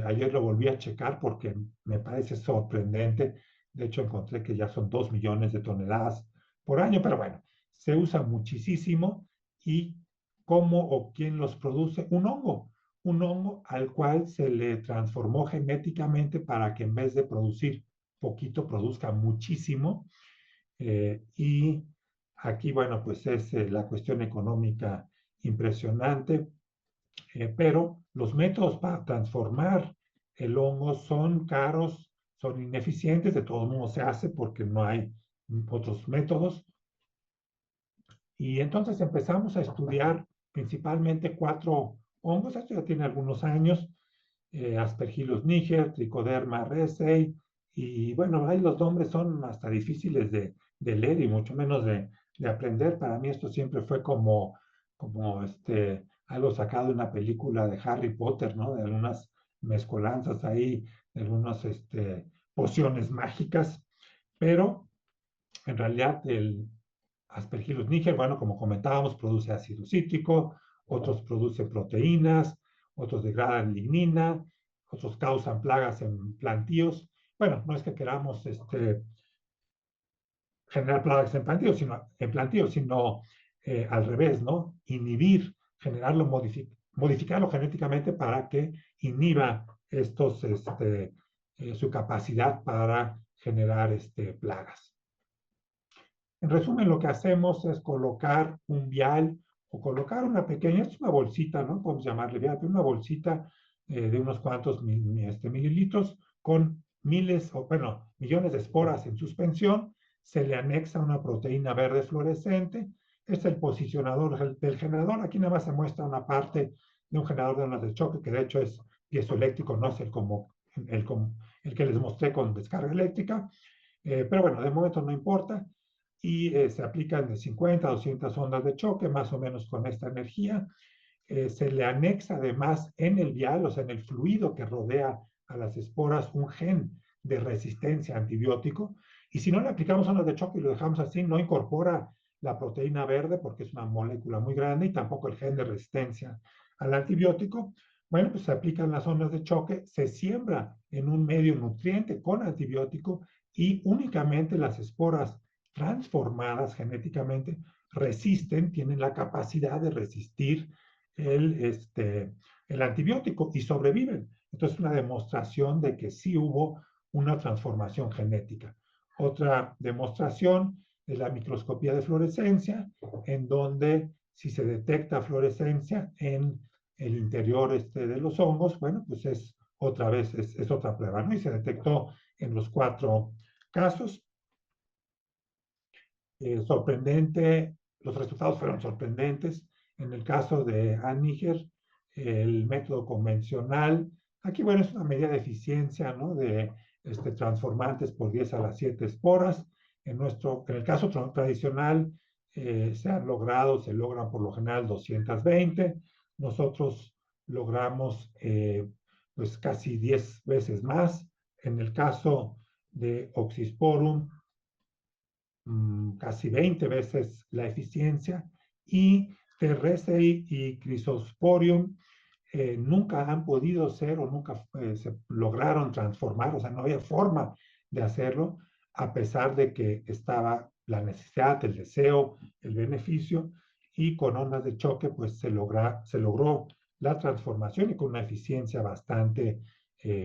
[SPEAKER 2] Ayer lo volví a checar porque me parece sorprendente. De hecho, encontré que ya son 2 millones de toneladas por año, pero bueno, se usa muchísimo. ¿Y cómo o quién los produce? Un hongo al cual se le transformó genéticamente para que en vez de producir poquito, produzca muchísimo. Y aquí, bueno, pues es la cuestión económica impresionante, pero los métodos para transformar el hongo son caros, son ineficientes, de todo modo se hace porque no hay otros métodos. Y entonces empezamos a estudiar principalmente 4 hongos, esto ya tiene algunos años, Aspergillus niger, Trichoderma raceyi, y bueno, ahí los nombres son hasta difíciles de leer y mucho menos de aprender. Para mí esto siempre fue como algo sacado de una película de Harry Potter, ¿no? De algunas mezcolanzas ahí, de algunas pociones mágicas, pero en realidad el Aspergillus niger, bueno, como comentábamos, produce ácido cítrico, otros producen proteínas, otros degradan lignina, otros causan plagas en plantíos. Bueno, no es que queramos generar plagas en plantíos, sino al revés, ¿no? Inhibir, generarlo, modificarlo genéticamente para que inhiba su capacidad para generar plagas. En resumen, lo que hacemos es colocar un vial o colocar una pequeña, es una bolsita, ¿no? Podemos llamarle vial, pero una bolsita de unos cuantos mililitros con miles o, bueno, millones de esporas en suspensión se le anexa una proteína verde fluorescente. Es el posicionador del generador. Aquí nada más se muestra una parte de un generador de ondas de choque, que de hecho es piezoeléctrico, no es el que les mostré con descarga eléctrica. Pero bueno, de momento no importa. Y se aplican de 50 a 200 ondas de choque, más o menos con esta energía. Se le anexa además en el vial, o sea, en el fluido que rodea a las esporas, un gen de resistencia a antibiótico. Y si no le aplicamos ondas de choque y lo dejamos así, no incorpora la proteína verde porque es una molécula muy grande y tampoco el gen de resistencia al antibiótico. Bueno, pues se aplican las ondas de choque, se siembra en un medio nutriente con antibiótico y únicamente las esporas transformadas genéticamente resisten, tienen la capacidad de resistir el antibiótico y sobreviven. Entonces, una demostración de que sí hubo una transformación genética. Otra demostración es la microscopía de fluorescencia, en donde si se detecta fluorescencia en el interior de los hongos, bueno, pues es otra vez, es otra prueba, ¿no? Y se detectó en los 4 casos. Sorprendente, los resultados fueron sorprendentes. En el caso de Anniger, el método convencional, aquí, bueno, es una medida de eficiencia, ¿no? De transformantes por 10 a la 7 esporas. En el caso tradicional, se logran por lo general 220. Nosotros logramos pues casi 10 veces más. En el caso de Oxysporum, casi 20 veces la eficiencia, y Terresei y Chrysosporium nunca han podido ser o nunca se lograron transformar, o sea, no había forma de hacerlo, a pesar de que estaba la necesidad, el deseo, el beneficio, y con ondas de choque pues se logró la transformación y con una eficiencia bastante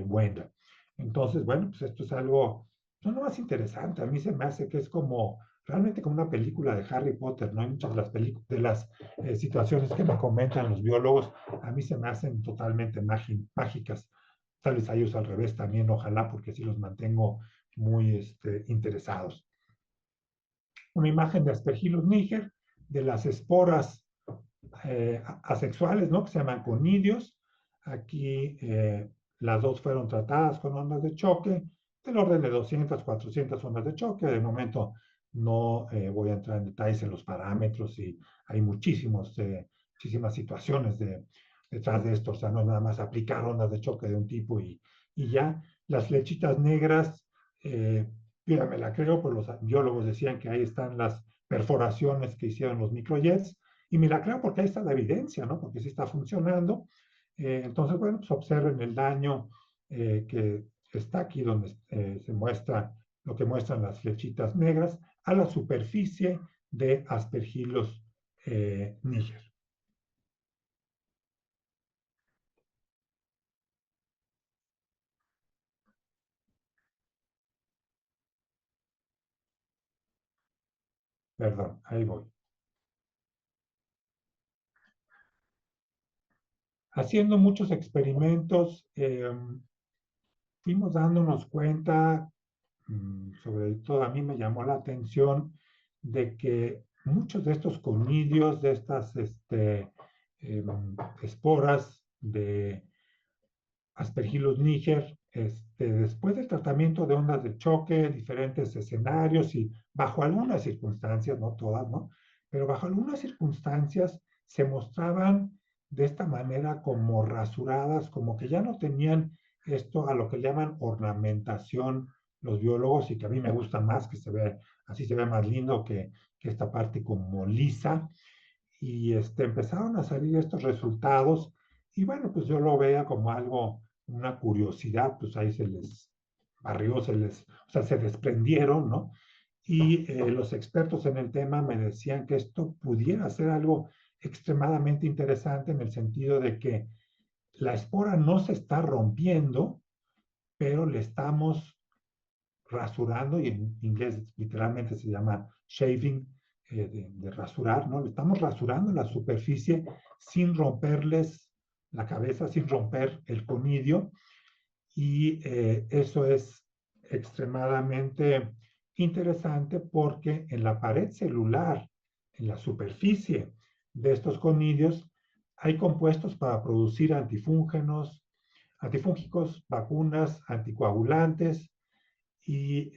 [SPEAKER 2] buena. Entonces, bueno, pues esto es algo no, no más interesante. A mí se me hace que es como, realmente como una película de Harry Potter, ¿no? Hay muchas de las situaciones que me comentan los biólogos, a mí se me hacen totalmente mágicas. Tal vez a ellos al revés también, ojalá, porque así los mantengo muy interesados. Una imagen de Aspergillus niger, de las esporas asexuales, ¿no? Que se llaman conidios. Aquí las dos fueron tratadas con ondas de choque, del orden de 200, 400 ondas de choque. De momento no voy a entrar en detalles en los parámetros y hay muchísimas situaciones detrás de esto. O sea, no es nada más aplicar ondas de choque de un tipo y ya. Las flechitas negras, yo ya me la creo, pero los biólogos decían que ahí están las perforaciones que hicieron los microjets. Y me la creo porque ahí está la evidencia, ¿no? Porque sí está funcionando. Entonces, bueno, pues observen el daño que está aquí donde se muestra lo que muestran las flechitas negras a la superficie de Aspergillus niger. Perdón, ahí voy. Haciendo muchos experimentos, fuimos dándonos cuenta, sobre todo a mí me llamó la atención, de que muchos de estos conidios, de estas esporas de Aspergillus niger, después del tratamiento de ondas de choque, diferentes escenarios y bajo algunas circunstancias, no todas, ¿no? Pero bajo algunas circunstancias se mostraban de esta manera como rasuradas, como que ya no tenían esto a lo que llaman ornamentación los biólogos y que a mí me gusta más, que se ve, así se ve más lindo que esta parte como lisa. Y empezaron a salir estos resultados y bueno, pues yo lo veía como algo, una curiosidad, pues ahí se les barrió, o sea, se desprendieron, ¿no? Y los expertos en el tema me decían que esto pudiera ser algo extremadamente interesante en el sentido de que la espora no se está rompiendo, pero le estamos rasurando, y en inglés literalmente se llama shaving, de rasurar, ¿no? Le estamos rasurando la superficie sin romperles la cabeza, sin romper el conidio, y eso es extremadamente interesante porque en la pared celular, en la superficie de estos conidios, hay compuestos para producir antifúngicos, vacunas, anticoagulantes, y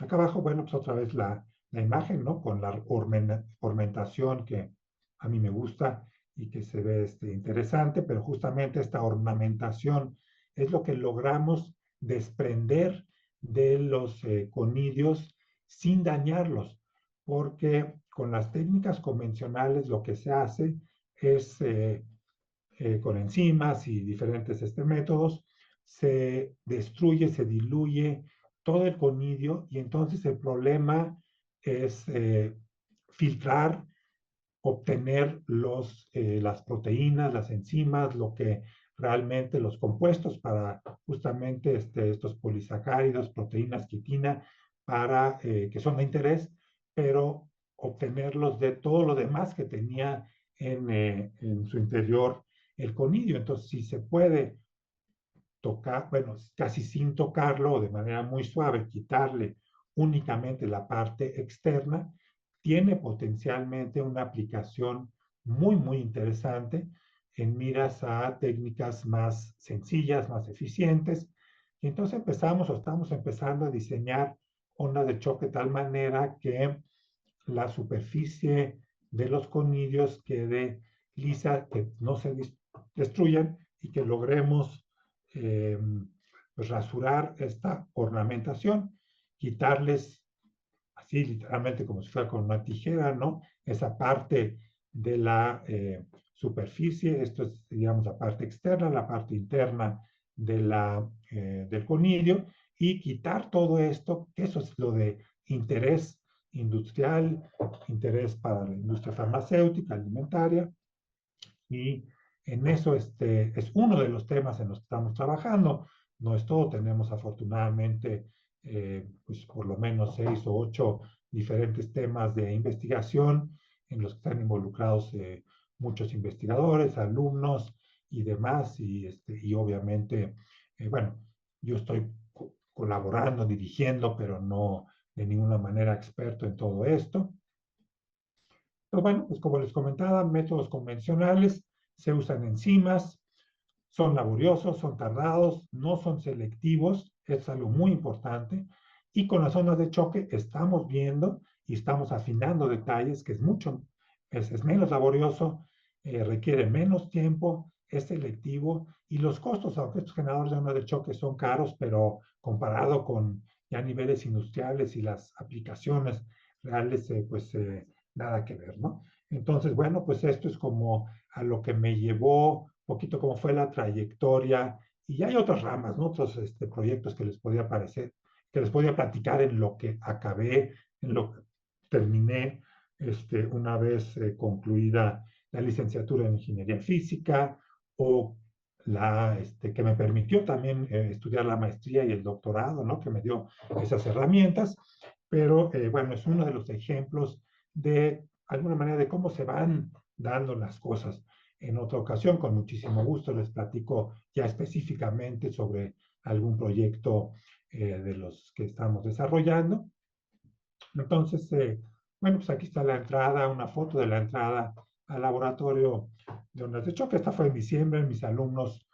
[SPEAKER 2] acá abajo, bueno, pues otra vez la imagen, ¿no? Con la ornamentación que a mí me gusta y que se ve interesante, pero justamente esta ornamentación es lo que logramos desprender de los conidios sin dañarlos, porque con las técnicas convencionales lo que se hace es con enzimas y diferentes métodos, se destruye, se diluye todo el conidio y entonces el problema es filtrar, obtener las proteínas, las enzimas, lo que realmente los compuestos para justamente estos polisacáridos, proteínas, quitina, para que son de interés, pero obtenerlos de todo lo demás que tenía en su interior el conidio. Entonces, si se puede tocar, bueno, casi sin tocarlo o de manera muy suave, quitarle únicamente la parte externa, tiene potencialmente una aplicación muy, muy interesante en miras a técnicas más sencillas, más eficientes. Y entonces empezamos o estamos empezando a diseñar ondas de choque de tal manera que la superficie de los conidios quede lisa, que no se destruyan y que logremos eh, pues rasurar esta ornamentación, quitarles así literalmente como si fuera con una tijera, ¿no? Esa parte de la superficie, esto es, digamos, la parte externa, la parte interna del conidio, y quitar todo esto, que eso es lo de interés industrial, interés para la industria farmacéutica, alimentaria, y en eso es uno de los temas en los que estamos trabajando. No es todo, tenemos afortunadamente pues por lo menos 6 o 8 diferentes temas de investigación en los que están involucrados muchos investigadores, alumnos y demás, y obviamente, bueno, yo estoy colaborando, dirigiendo, pero no de ninguna manera experto en todo esto. Pero bueno, pues como les comentaba, métodos convencionales se usan enzimas, son laboriosos, son tardados, no son selectivos, es algo muy importante. Y con las ondas de choque estamos viendo y estamos afinando detalles que es menos laborioso, requiere menos tiempo, es selectivo y los costos, aunque estos generadores de ondas de choque son caros, pero comparado con ya niveles industriales y las aplicaciones reales, pues nada que ver, ¿no? Entonces, bueno, pues esto es como a lo que me llevó, un poquito cómo fue la trayectoria, y hay otras ramas, ¿no? Otros proyectos que les podía parecer, que les podía platicar en lo que acabé, en lo que terminé, una vez concluida la licenciatura en Ingeniería Física, o que me permitió también estudiar la maestría y el doctorado, ¿no? Que me dio esas herramientas, pero bueno, es uno de los ejemplos de alguna manera de cómo se van dando las cosas. En otra ocasión, con muchísimo gusto, les platico ya específicamente sobre algún proyecto de los que estamos desarrollando. Entonces, bueno, pues aquí está la entrada, una foto de la entrada al laboratorio de ondas de choque. Esta fue en diciembre, mis alumnos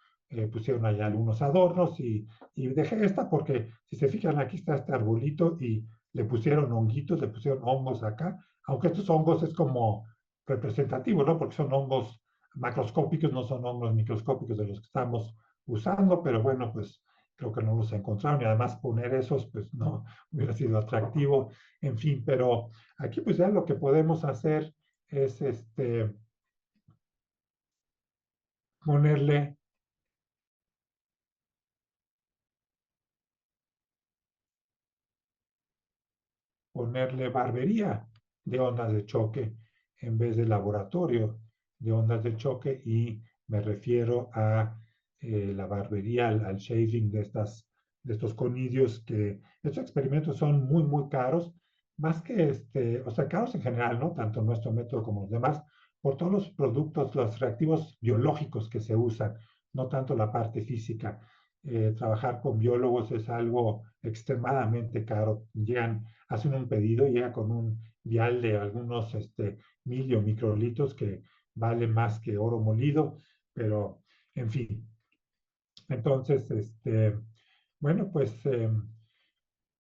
[SPEAKER 2] pusieron allá algunos adornos y dejé esta porque, si se fijan, aquí está este arbolito y le pusieron honguitos, le pusieron hongos acá, aunque estos hongos es como representativo, ¿no? Porque son hongos macroscópicos, no son hongos microscópicos de los que estamos usando, pero bueno, pues creo que no los encontraron y además poner esos, pues no hubiera sido atractivo, en fin, pero aquí pues ya lo que podemos hacer es ponerle barbería de ondas de choque en vez de laboratorio de ondas de choque, y me refiero a la barbería, al shaving de estos conidios, que estos experimentos son muy, muy caros, más que o sea, caros en general, ¿no? Tanto nuestro método como los demás, por todos los productos, los reactivos biológicos que se usan, no tanto la parte física. trabajar con biólogos es algo extremadamente caro. Llegan, hacen un pedido, llega con un vial de algunos microlitros que vale más que oro molido, pero en fin. Entonces, bueno, pues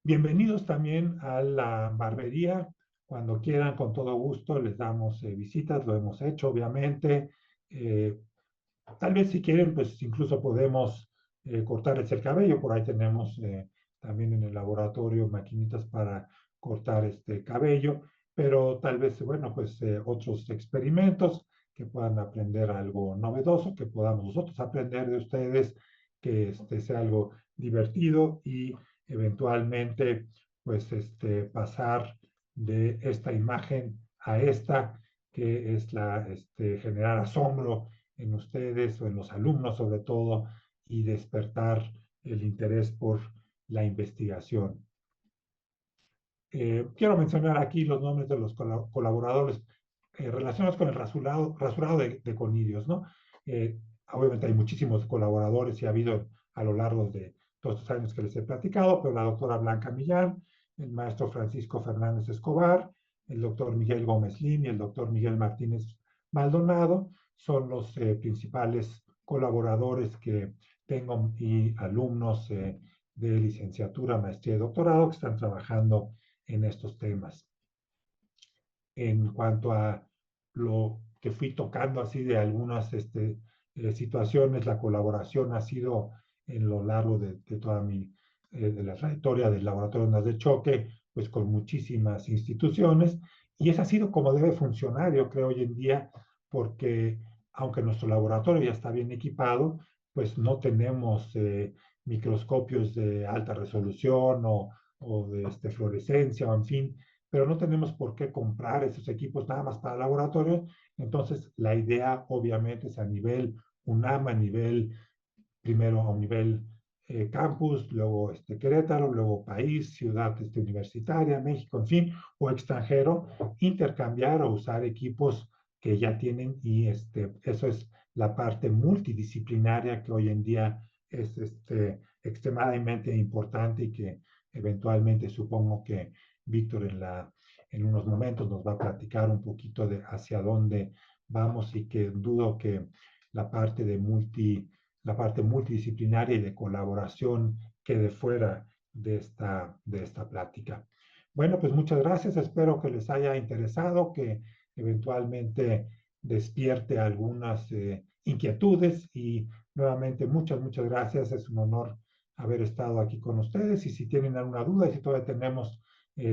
[SPEAKER 2] bienvenidos también a la barbería. Cuando quieran, con todo gusto, les damos visitas, lo hemos hecho, obviamente. Eh, Tal vez si quieren, pues incluso podemos cortarles el cabello. Por ahí tenemos también en el laboratorio maquinitas para cortar este cabello, pero tal vez, bueno, pues otros experimentos que puedan aprender algo novedoso, que podamos nosotros aprender de ustedes, que sea algo divertido y eventualmente, pues, pasar de esta imagen a esta, que es la, generar asombro en ustedes o en los alumnos sobre todo y despertar el interés por la investigación. Quiero mencionar aquí los nombres de los colaboradores relacionados con el rasurado de conidios, ¿no? Obviamente hay muchísimos colaboradores y ha habido a lo largo de todos estos años que les he platicado, pero la doctora Blanca Millán, el maestro Francisco Fernández Escobar, el doctor Miguel Gómez Lin y el doctor Miguel Martínez Maldonado son los principales colaboradores que tengo y alumnos de licenciatura, maestría y doctorado que están trabajando en estos temas. En cuanto a lo que fui tocando así de algunas situaciones, la colaboración ha sido en lo largo de toda de la trayectoria del Laboratorio de Ondas de Choque, pues con muchísimas instituciones, y eso ha sido como debe funcionar, yo creo, hoy en día, porque aunque nuestro laboratorio ya está bien equipado, pues no tenemos microscopios de alta resolución o de fluorescencia, o en fin, pero no tenemos por qué comprar esos equipos nada más para laboratorio. Entonces, la idea obviamente es a nivel UNAM, a nivel, primero a un nivel campus, luego Querétaro, luego país, ciudad universitaria, México, en fin, o extranjero, intercambiar o usar equipos que ya tienen y eso es la parte multidisciplinaria que hoy en día es extremadamente importante y que eventualmente supongo que Víctor en unos momentos nos va a platicar un poquito de hacia dónde vamos y que dudo que la parte la parte multidisciplinaria y de colaboración quede fuera de esta plática. Bueno, pues muchas gracias. Espero que les haya interesado, que eventualmente despierte algunas inquietudes y nuevamente muchas gracias. Es un honor haber estado aquí con ustedes y si tienen alguna duda y si todavía tenemos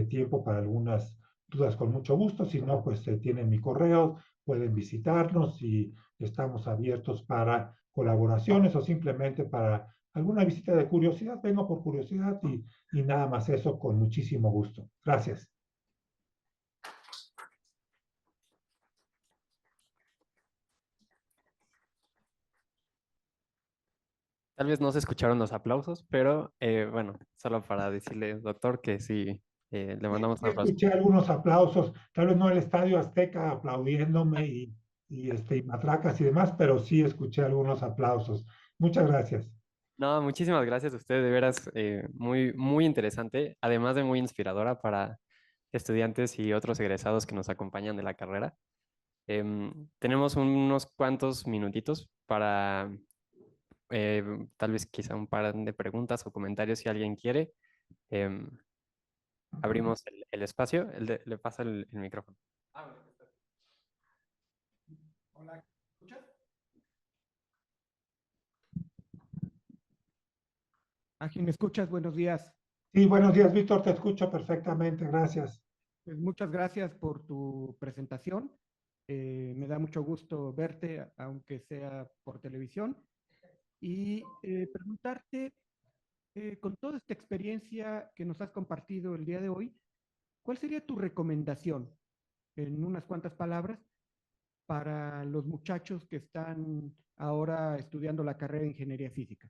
[SPEAKER 2] tiempo para algunas dudas con mucho gusto, si no, pues tienen mi correo, pueden visitarnos y estamos abiertos para colaboraciones o simplemente para alguna visita de curiosidad. Vengo por curiosidad y nada más eso con muchísimo gusto. Gracias.
[SPEAKER 1] Tal vez no se escucharon los aplausos, pero bueno, solo para decirle, doctor, que sí, le mandamos un aplauso.
[SPEAKER 2] Escuché algunos aplausos, tal vez no el Estadio Azteca aplaudiéndome y matracas y demás, pero sí escuché algunos aplausos. Muchas gracias.
[SPEAKER 1] No, muchísimas gracias a usted, de veras, muy interesante, además de muy inspiradora para estudiantes y otros egresados que nos acompañan de la carrera. Tenemos unos cuantos minutitos para tal vez quizá un par de preguntas o comentarios si alguien quiere. Em, abrimos el espacio, le pasa el micrófono.
[SPEAKER 3] Hola, ¿me escuchas? Ángel, ¿me escuchas? Buenos días.
[SPEAKER 2] Sí, buenos días, Víctor, te escucho perfectamente, gracias.
[SPEAKER 3] Pues muchas gracias por tu presentación. Me da mucho gusto verte, aunque sea por televisión. Y preguntarte, con toda esta experiencia que nos has compartido el día de hoy, ¿cuál sería tu recomendación, en unas cuantas palabras, para los muchachos que están ahora estudiando la carrera de ingeniería física?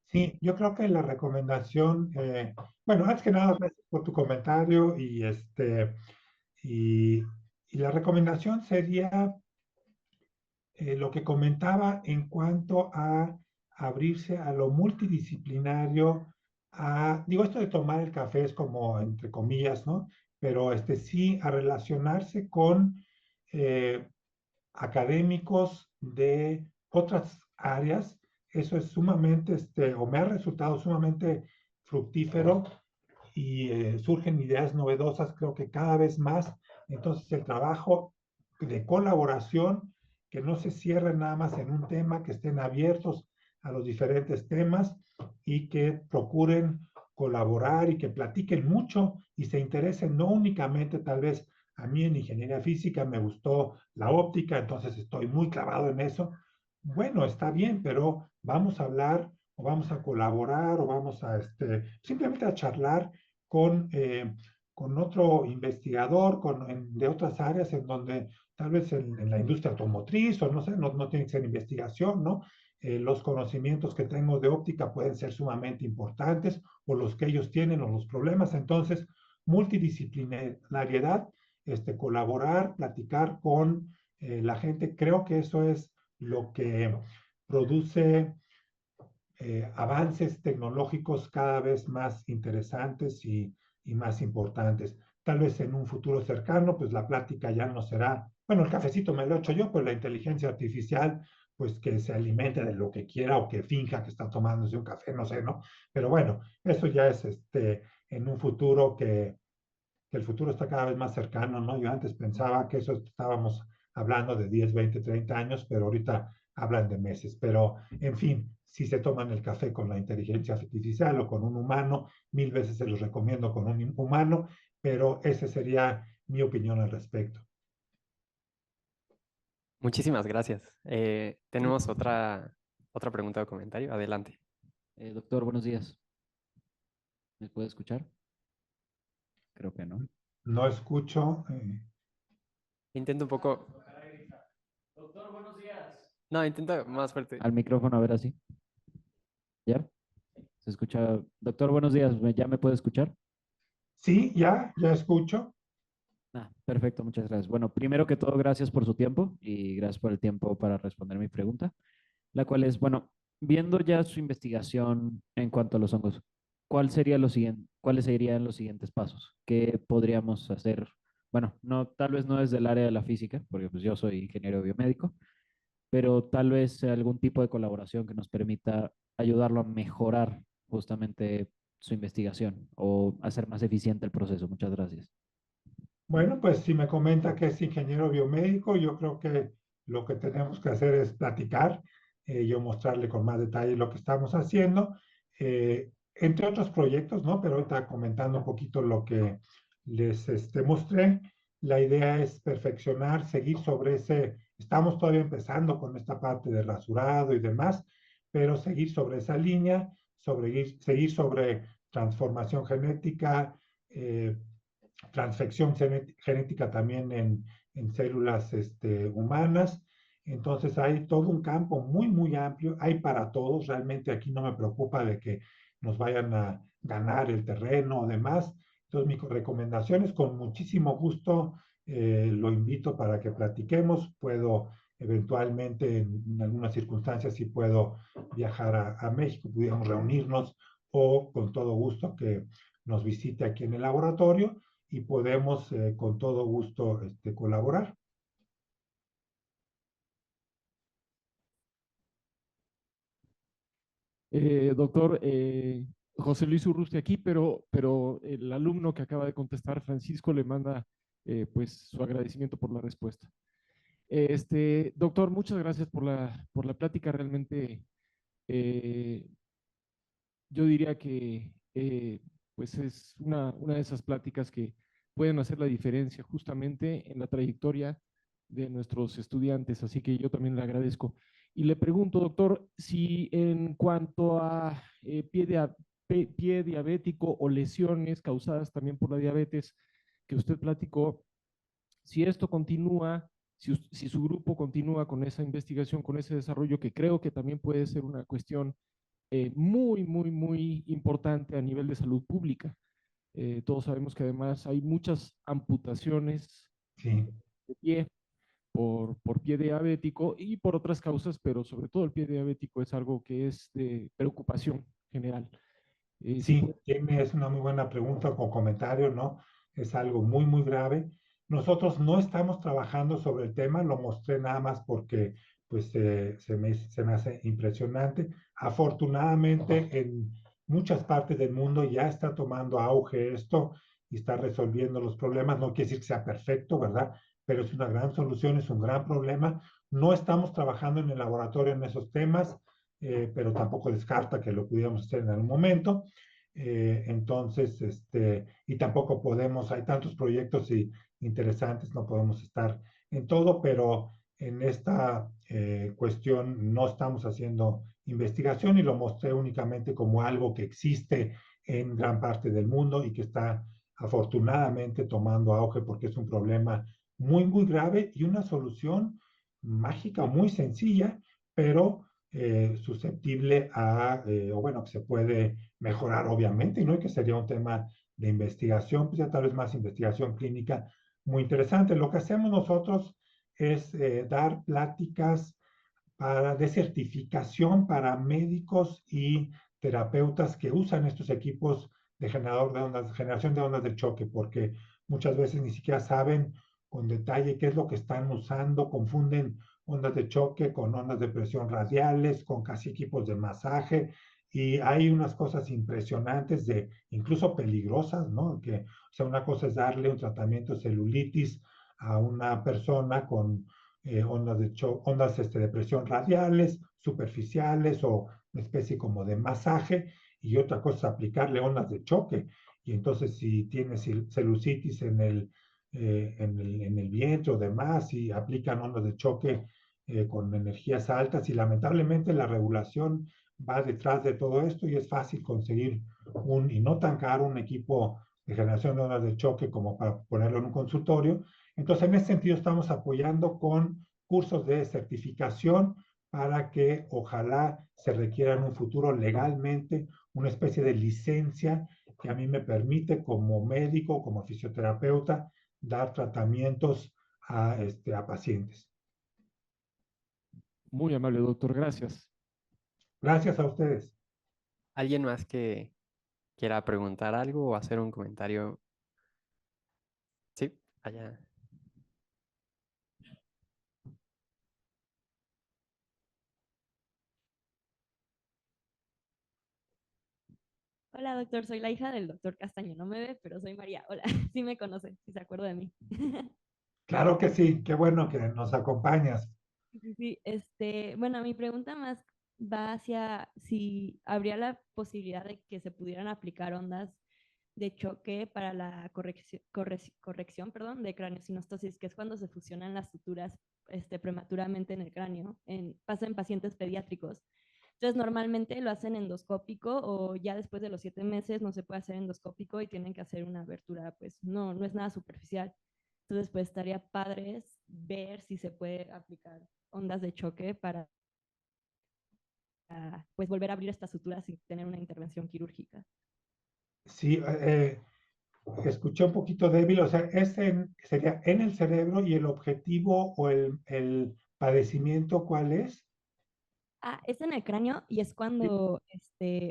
[SPEAKER 2] Sí, yo creo que la recomendación, bueno, antes que nada, gracias por tu comentario y, y la recomendación sería lo que comentaba en cuanto abrirse a lo multidisciplinario, digo, esto de tomar el café es como entre comillas, ¿no? Pero sí a relacionarse con eh, académicos de otras áreas. Eso es sumamente, o me ha resultado sumamente fructífero y surgen ideas novedosas, creo que cada vez más. Entonces, el trabajo de colaboración, que no se cierre nada más en un tema, que estén abiertos a los diferentes temas y que procuren colaborar y que platiquen mucho y se interesen no únicamente tal vez a mí en ingeniería física me gustó la óptica, entonces estoy muy clavado en eso. Bueno, está bien, pero vamos a hablar o vamos a colaborar o vamos a simplemente a charlar con otro investigador de otras áreas en donde tal vez en la industria automotriz o no sé, no tiene que ser investigación, ¿no? Los conocimientos que tengo de óptica pueden ser sumamente importantes o los que ellos tienen o los problemas. Entonces, multidisciplinariedad, colaborar, platicar con la gente, creo que eso es lo que produce avances tecnológicos cada vez más interesantes y más importantes. Tal vez en un futuro cercano, pues la plática ya no será, bueno, el cafecito me lo he hecho yo, pues la inteligencia artificial, pues que se alimente de lo que quiera o que finja que está tomándose un café, no sé, ¿no? Pero bueno, eso ya es en un futuro que el futuro está cada vez más cercano, ¿no? Yo antes pensaba que eso estábamos hablando de 10, 20, 30 años, pero ahorita hablan de meses. Pero, en fin, si se toman el café con la inteligencia artificial o con un humano, mil veces se los recomiendo con un humano, pero esa sería mi opinión al respecto.
[SPEAKER 1] Muchísimas gracias. Tenemos otra pregunta o comentario. Adelante.
[SPEAKER 4] Doctor, buenos días. ¿Me puede escuchar? Creo que no.
[SPEAKER 2] No escucho.
[SPEAKER 1] Intenta un poco. Doctor, buenos días. No, intenta más fuerte.
[SPEAKER 4] Al micrófono, a ver así. ¿Ya? ¿Se escucha? Doctor, buenos días. ¿Ya me puede escuchar?
[SPEAKER 2] Sí, ya escucho.
[SPEAKER 4] Perfecto, muchas gracias. Bueno, primero que todo, gracias por su tiempo y gracias por el tiempo para responder mi pregunta, la cual es, bueno, viendo ya su investigación en cuanto a los hongos, ¿cuáles serían los siguientes pasos? ¿Qué podríamos hacer? Bueno, no, tal vez no desde el área de la física, porque pues yo soy ingeniero biomédico, pero tal vez algún tipo de colaboración que nos permita ayudarlo a mejorar justamente su investigación o hacer más eficiente el proceso. Muchas gracias.
[SPEAKER 2] Bueno, pues si me comenta que es ingeniero biomédico, yo creo que lo que tenemos que hacer es platicar, yo mostrarle con más detalle lo que estamos haciendo, entre otros proyectos, ¿no? Pero ahorita comentando un poquito lo que les mostré, la idea es perfeccionar, seguir sobre estamos todavía empezando con esta parte de rasurado y demás, pero seguir sobre esa línea, seguir sobre transformación genética, transfección genética también en células humanas. Entonces hay todo un campo muy amplio, hay para todos, realmente aquí no me preocupa de que nos vayan a ganar el terreno o demás. Entonces mi recomendación es con muchísimo gusto, lo invito para que platiquemos, puedo eventualmente en algunas circunstancias si puedo viajar a México, pudiéramos reunirnos o con todo gusto que nos visite aquí en el laboratorio y podemos con todo gusto colaborar.
[SPEAKER 5] Doctor, José Luis Urrusti aquí, pero el alumno que acaba de contestar, Francisco, le manda pues su agradecimiento por la respuesta. Doctor, muchas gracias por la plática. Realmente yo diría que pues es una de esas pláticas que pueden hacer la diferencia justamente en la trayectoria de nuestros estudiantes. Así que yo también le agradezco. Y le pregunto, doctor, si en cuanto a pie diabético o lesiones causadas también por la diabetes que usted platicó, si esto continúa, si su grupo continúa con esa investigación, con ese desarrollo, que creo que también puede ser una cuestión muy importante a nivel de salud pública. Todos sabemos que además hay muchas amputaciones
[SPEAKER 2] sí.
[SPEAKER 5] de pie por pie diabético y por otras causas, pero sobre todo el pie diabético es algo que es de preocupación general. Si
[SPEAKER 2] Sí, es una muy buena pregunta o comentario, ¿no? Es algo muy, muy grave. Nosotros no estamos trabajando sobre el tema, lo mostré nada más porque pues se me hace impresionante. Afortunadamente, en muchas partes del mundo ya está tomando auge esto y está resolviendo los problemas. No quiere decir que sea perfecto, ¿verdad? Pero es una gran solución, es un gran problema. No estamos trabajando en el laboratorio en esos temas, pero tampoco descarta que lo pudiéramos hacer en algún momento. Entonces, y tampoco podemos, hay tantos proyectos interesantes, no podemos estar en todo, pero en esta cuestión no estamos haciendo investigación y lo mostré únicamente como algo que existe en gran parte del mundo y que está afortunadamente tomando auge porque es un problema muy, muy grave y una solución mágica, muy sencilla, pero susceptible o bueno, que se puede mejorar obviamente, ¿no? Y que sería un tema de investigación, pues ya tal vez más investigación clínica muy interesante. Lo que hacemos nosotros es dar pláticas de certificación para médicos y terapeutas que usan estos equipos de generador de ondas, generación de ondas de choque, porque muchas veces ni siquiera saben con detalle qué es lo que están usando, confunden ondas de choque con ondas de presión radiales, con casi equipos de masaje, y hay unas cosas impresionantes, incluso peligrosas, ¿no? O sea, una cosa es darle un tratamiento de celulitis a una persona con ondas de presión radiales, superficiales o una especie como de masaje, y otra cosa es aplicarle ondas de choque. Y entonces si tienes celulitis en el vientre o demás, y aplican ondas de choque con energías altas, y lamentablemente la regulación va detrás de todo esto y es fácil conseguir y no tan caro, un equipo de generación de ondas de choque como para ponerlo en un consultorio. Entonces, en ese sentido, estamos apoyando con cursos de certificación para que ojalá se requiera en un futuro legalmente una especie de licencia que a mí me permite como médico, como fisioterapeuta, dar tratamientos a pacientes.
[SPEAKER 5] muy amable, doctor, gracias.
[SPEAKER 2] Gracias a ustedes.
[SPEAKER 1] ¿Alguien más que quiera preguntar algo o hacer un comentario? Sí, allá.
[SPEAKER 6] Hola, doctor, soy la hija del doctor Castaño. No me ve, pero soy María. Hola, sí me conoce, sí se acuerda de mí.
[SPEAKER 2] Claro que sí, qué bueno que nos acompañas.
[SPEAKER 6] Sí, sí, bueno, mi pregunta más va hacia si habría la posibilidad de que se pudieran aplicar ondas de choque para la corrección, perdón, de craneosinostosis, que es cuando se fusionan las suturas prematuramente en el cráneo. Pasa en pacientes pediátricos. Entonces, normalmente lo hacen endoscópico o ya después de los 7 meses no se puede hacer endoscópico y tienen que hacer una abertura, pues no es nada superficial. Entonces, pues estaría padre ver si se puede aplicar ondas de choque para pues volver a abrir estas suturas sin tener una intervención quirúrgica.
[SPEAKER 2] Sí, escuché un poquito débil, o sea, sería en el cerebro y el objetivo o el padecimiento, ¿cuál es?
[SPEAKER 6] Es en el cráneo y es
[SPEAKER 2] Sí.
[SPEAKER 6] cuando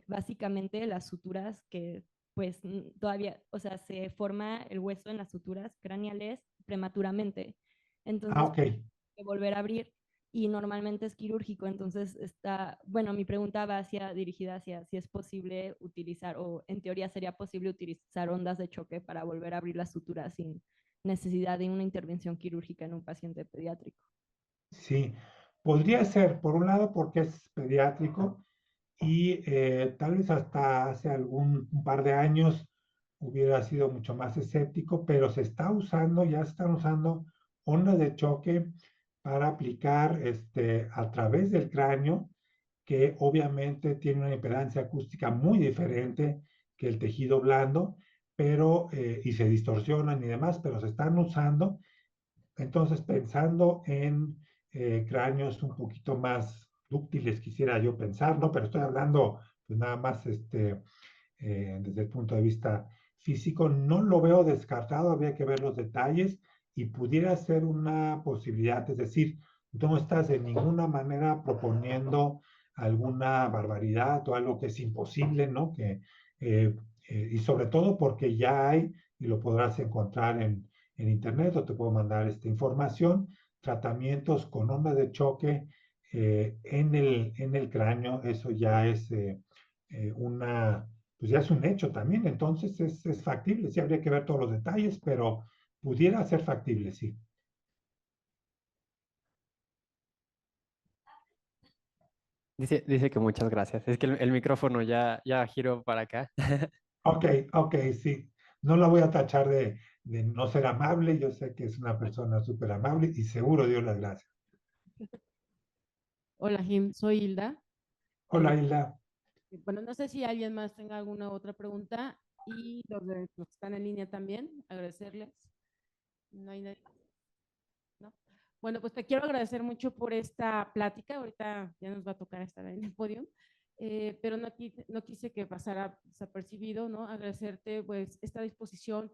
[SPEAKER 6] básicamente las suturas que pues todavía, o sea, se forma el hueso en las suturas craneales prematuramente. Entonces,
[SPEAKER 2] Ok.
[SPEAKER 6] volver a abrir y normalmente es quirúrgico. Entonces, bueno, mi pregunta va dirigida hacia si es posible utilizar, o en teoría sería posible utilizar ondas de choque para volver a abrir las suturas sin necesidad de una intervención quirúrgica en un paciente pediátrico.
[SPEAKER 2] Sí, podría ser, por un lado, porque es pediátrico y tal vez hasta hace un par de años hubiera sido mucho más escéptico, pero ya se están usando ondas de choque para aplicar a través del cráneo, que obviamente tiene una impedancia acústica muy diferente que el tejido blando, y se distorsionan y demás, pero se están usando. Entonces, pensando en cráneos un poquito más dúctiles, quisiera yo pensar, ¿no? Pero estoy hablando pues nada más desde el punto de vista físico. No lo veo descartado, habría que ver los detalles y pudiera ser una posibilidad, es decir, no estás de ninguna manera proponiendo alguna barbaridad o algo que es imposible, ¿no? Y sobre todo porque ya hay, y lo podrás encontrar en internet, o te puedo mandar esta información, tratamientos con onda de choque en el cráneo. Eso ya es pues ya es un hecho también, entonces es factible. Sí, habría que ver todos los detalles, pero pudiera ser factible, sí.
[SPEAKER 1] Dice que muchas gracias. Es que el micrófono ya giró para acá.
[SPEAKER 2] Ok, ok, sí. No la voy a tachar de no ser amable. Yo sé que es una persona súper amable y seguro dio las gracias.
[SPEAKER 7] Hola, Jim, soy Hilda.
[SPEAKER 2] Hola, Hilda.
[SPEAKER 7] Bueno, no sé si alguien más tenga alguna otra pregunta y los que están en línea también, agradecerles. No hay nadie. ¿No? Bueno, pues te quiero agradecer mucho por esta plática. Ahorita ya nos va a tocar estar en el podio, pero no quise que pasara desapercibido, ¿no? Agradecerte pues esta disposición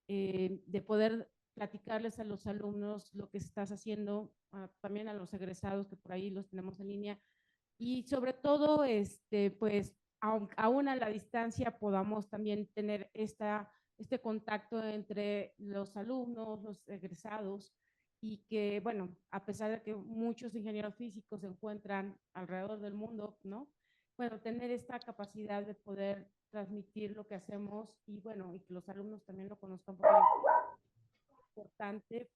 [SPEAKER 7] de poder platicarles a los alumnos lo que estás haciendo, también a los egresados que por ahí los tenemos en línea, y sobre todo, pues, aún a la distancia podamos también tener este contacto entre los alumnos, los egresados, y que, bueno, a pesar de que muchos ingenieros físicos se encuentran alrededor del mundo, ¿no? Bueno, tener esta capacidad de poder transmitir lo que hacemos y, bueno, y que los alumnos también lo conozcan, porque es importante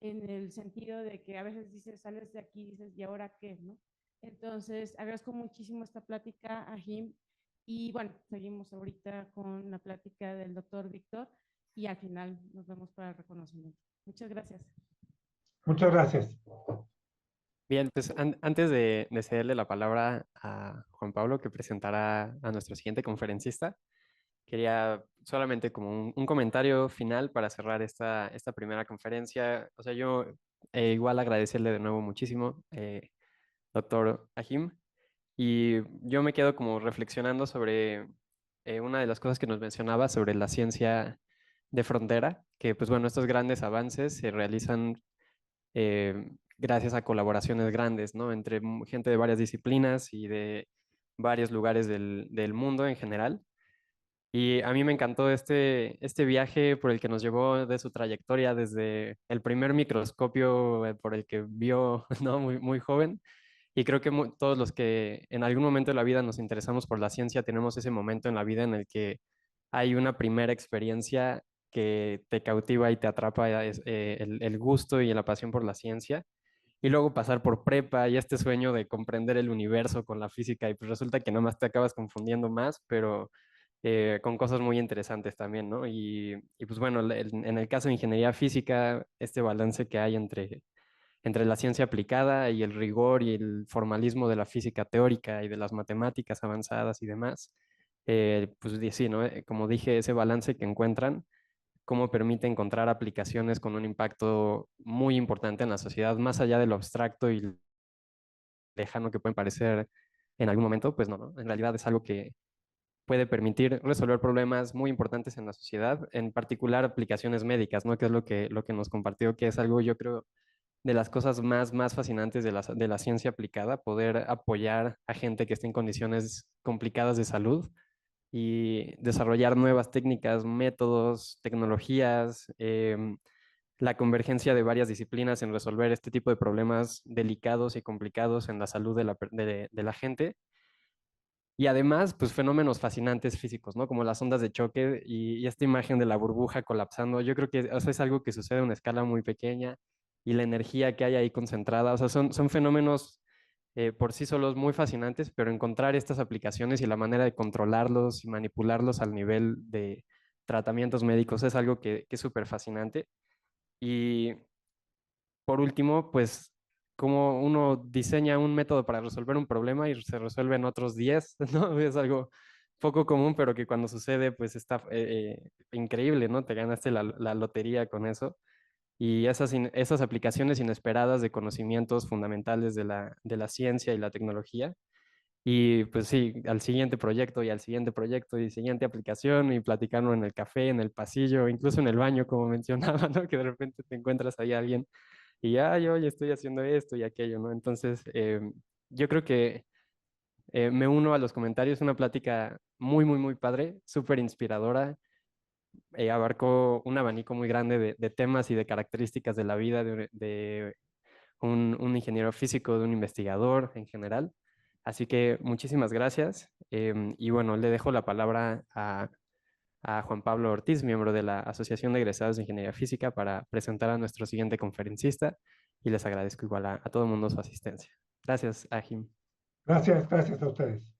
[SPEAKER 7] en el sentido de que a veces dices, sales de aquí y dices, ¿y ahora qué? ¿No? Entonces, agradezco muchísimo esta plática a Jim y bueno, seguimos ahorita con la plática del doctor Víctor y al final nos vemos para el reconocimiento. Muchas gracias.
[SPEAKER 2] Muchas gracias.
[SPEAKER 1] Bien, pues antes de cederle la palabra a Juan Pablo, que presentará a nuestro siguiente conferencista, quería solamente como un comentario final para cerrar esta primera conferencia. O sea, yo igual agradecerle de nuevo muchísimo, doctor Ahim, y yo me quedo como reflexionando sobre una de las cosas que nos mencionaba sobre la ciencia de frontera, que pues bueno, estos grandes avances se realizan gracias a colaboraciones grandes, ¿no? Entre gente de varias disciplinas y de varios lugares del mundo en general. Y a mí me encantó este viaje por el que nos llevó de su trayectoria desde el primer microscopio por el que vio, ¿no? Muy joven. Y creo que todos los que en algún momento de la vida nos interesamos por la ciencia tenemos ese momento en la vida en el que hay una primera experiencia que te cautiva y te atrapa el gusto y la pasión por la ciencia. Y luego pasar por prepa y este sueño de comprender el universo con la física y pues resulta que nomás te acabas confundiendo más, pero con cosas muy interesantes también, ¿no? Y pues bueno, en el caso de ingeniería física, este balance que hay entre la ciencia aplicada y el rigor y el formalismo de la física teórica y de las matemáticas avanzadas y demás, pues sí, ¿no? Como dije, ese balance que encuentran, cómo permite encontrar aplicaciones con un impacto muy importante en la sociedad, más allá de lo abstracto y lejano que pueden parecer en algún momento, pues no, ¿no? En realidad es algo que puede permitir resolver problemas muy importantes en la sociedad, en particular aplicaciones médicas, ¿no? Que es lo que nos compartió, que es algo, yo creo, de las cosas más fascinantes de la ciencia aplicada, poder apoyar a gente que esté en condiciones complicadas de salud y desarrollar nuevas técnicas, métodos, tecnologías, la convergencia de varias disciplinas en resolver este tipo de problemas delicados y complicados en la salud de la gente. Y además, pues fenómenos fascinantes físicos, ¿no? Como las ondas de choque y esta imagen de la burbuja colapsando. Yo creo que o sea, es algo que sucede a una escala muy pequeña y la energía que hay ahí concentrada. O sea, son fenómenos por sí solos muy fascinantes, pero encontrar estas aplicaciones y la manera de controlarlos y manipularlos al nivel de tratamientos médicos es algo que es súper fascinante. Y por último, pues como uno diseña un método para resolver un problema y se resuelve en otros 10, ¿no? Es algo poco común, pero que cuando sucede, pues está increíble, ¿no? Te ganaste la lotería con eso. Y esas aplicaciones inesperadas de conocimientos fundamentales de la ciencia y la tecnología, Y pues sí, al siguiente proyecto y al siguiente proyecto y siguiente aplicación y platicarlo en el café, en el pasillo, incluso en el baño, como mencionaba, ¿no? Que de repente te encuentras ahí a alguien y ya, yo ya estoy haciendo esto y aquello, ¿no? Entonces, yo creo que me uno a los comentarios, una plática muy, muy, muy padre, súper inspiradora. Abarcó un abanico muy grande de temas y de características de la vida de un ingeniero físico, de un investigador en general. Así que muchísimas gracias. Y bueno, le dejo la palabra a Juan Pablo Ortiz, miembro de la Asociación de Egresados de Ingeniería Física, para presentar a nuestro siguiente conferencista. Y les agradezco igual a todo el mundo su asistencia. Gracias, Ajim.
[SPEAKER 2] Gracias a ustedes.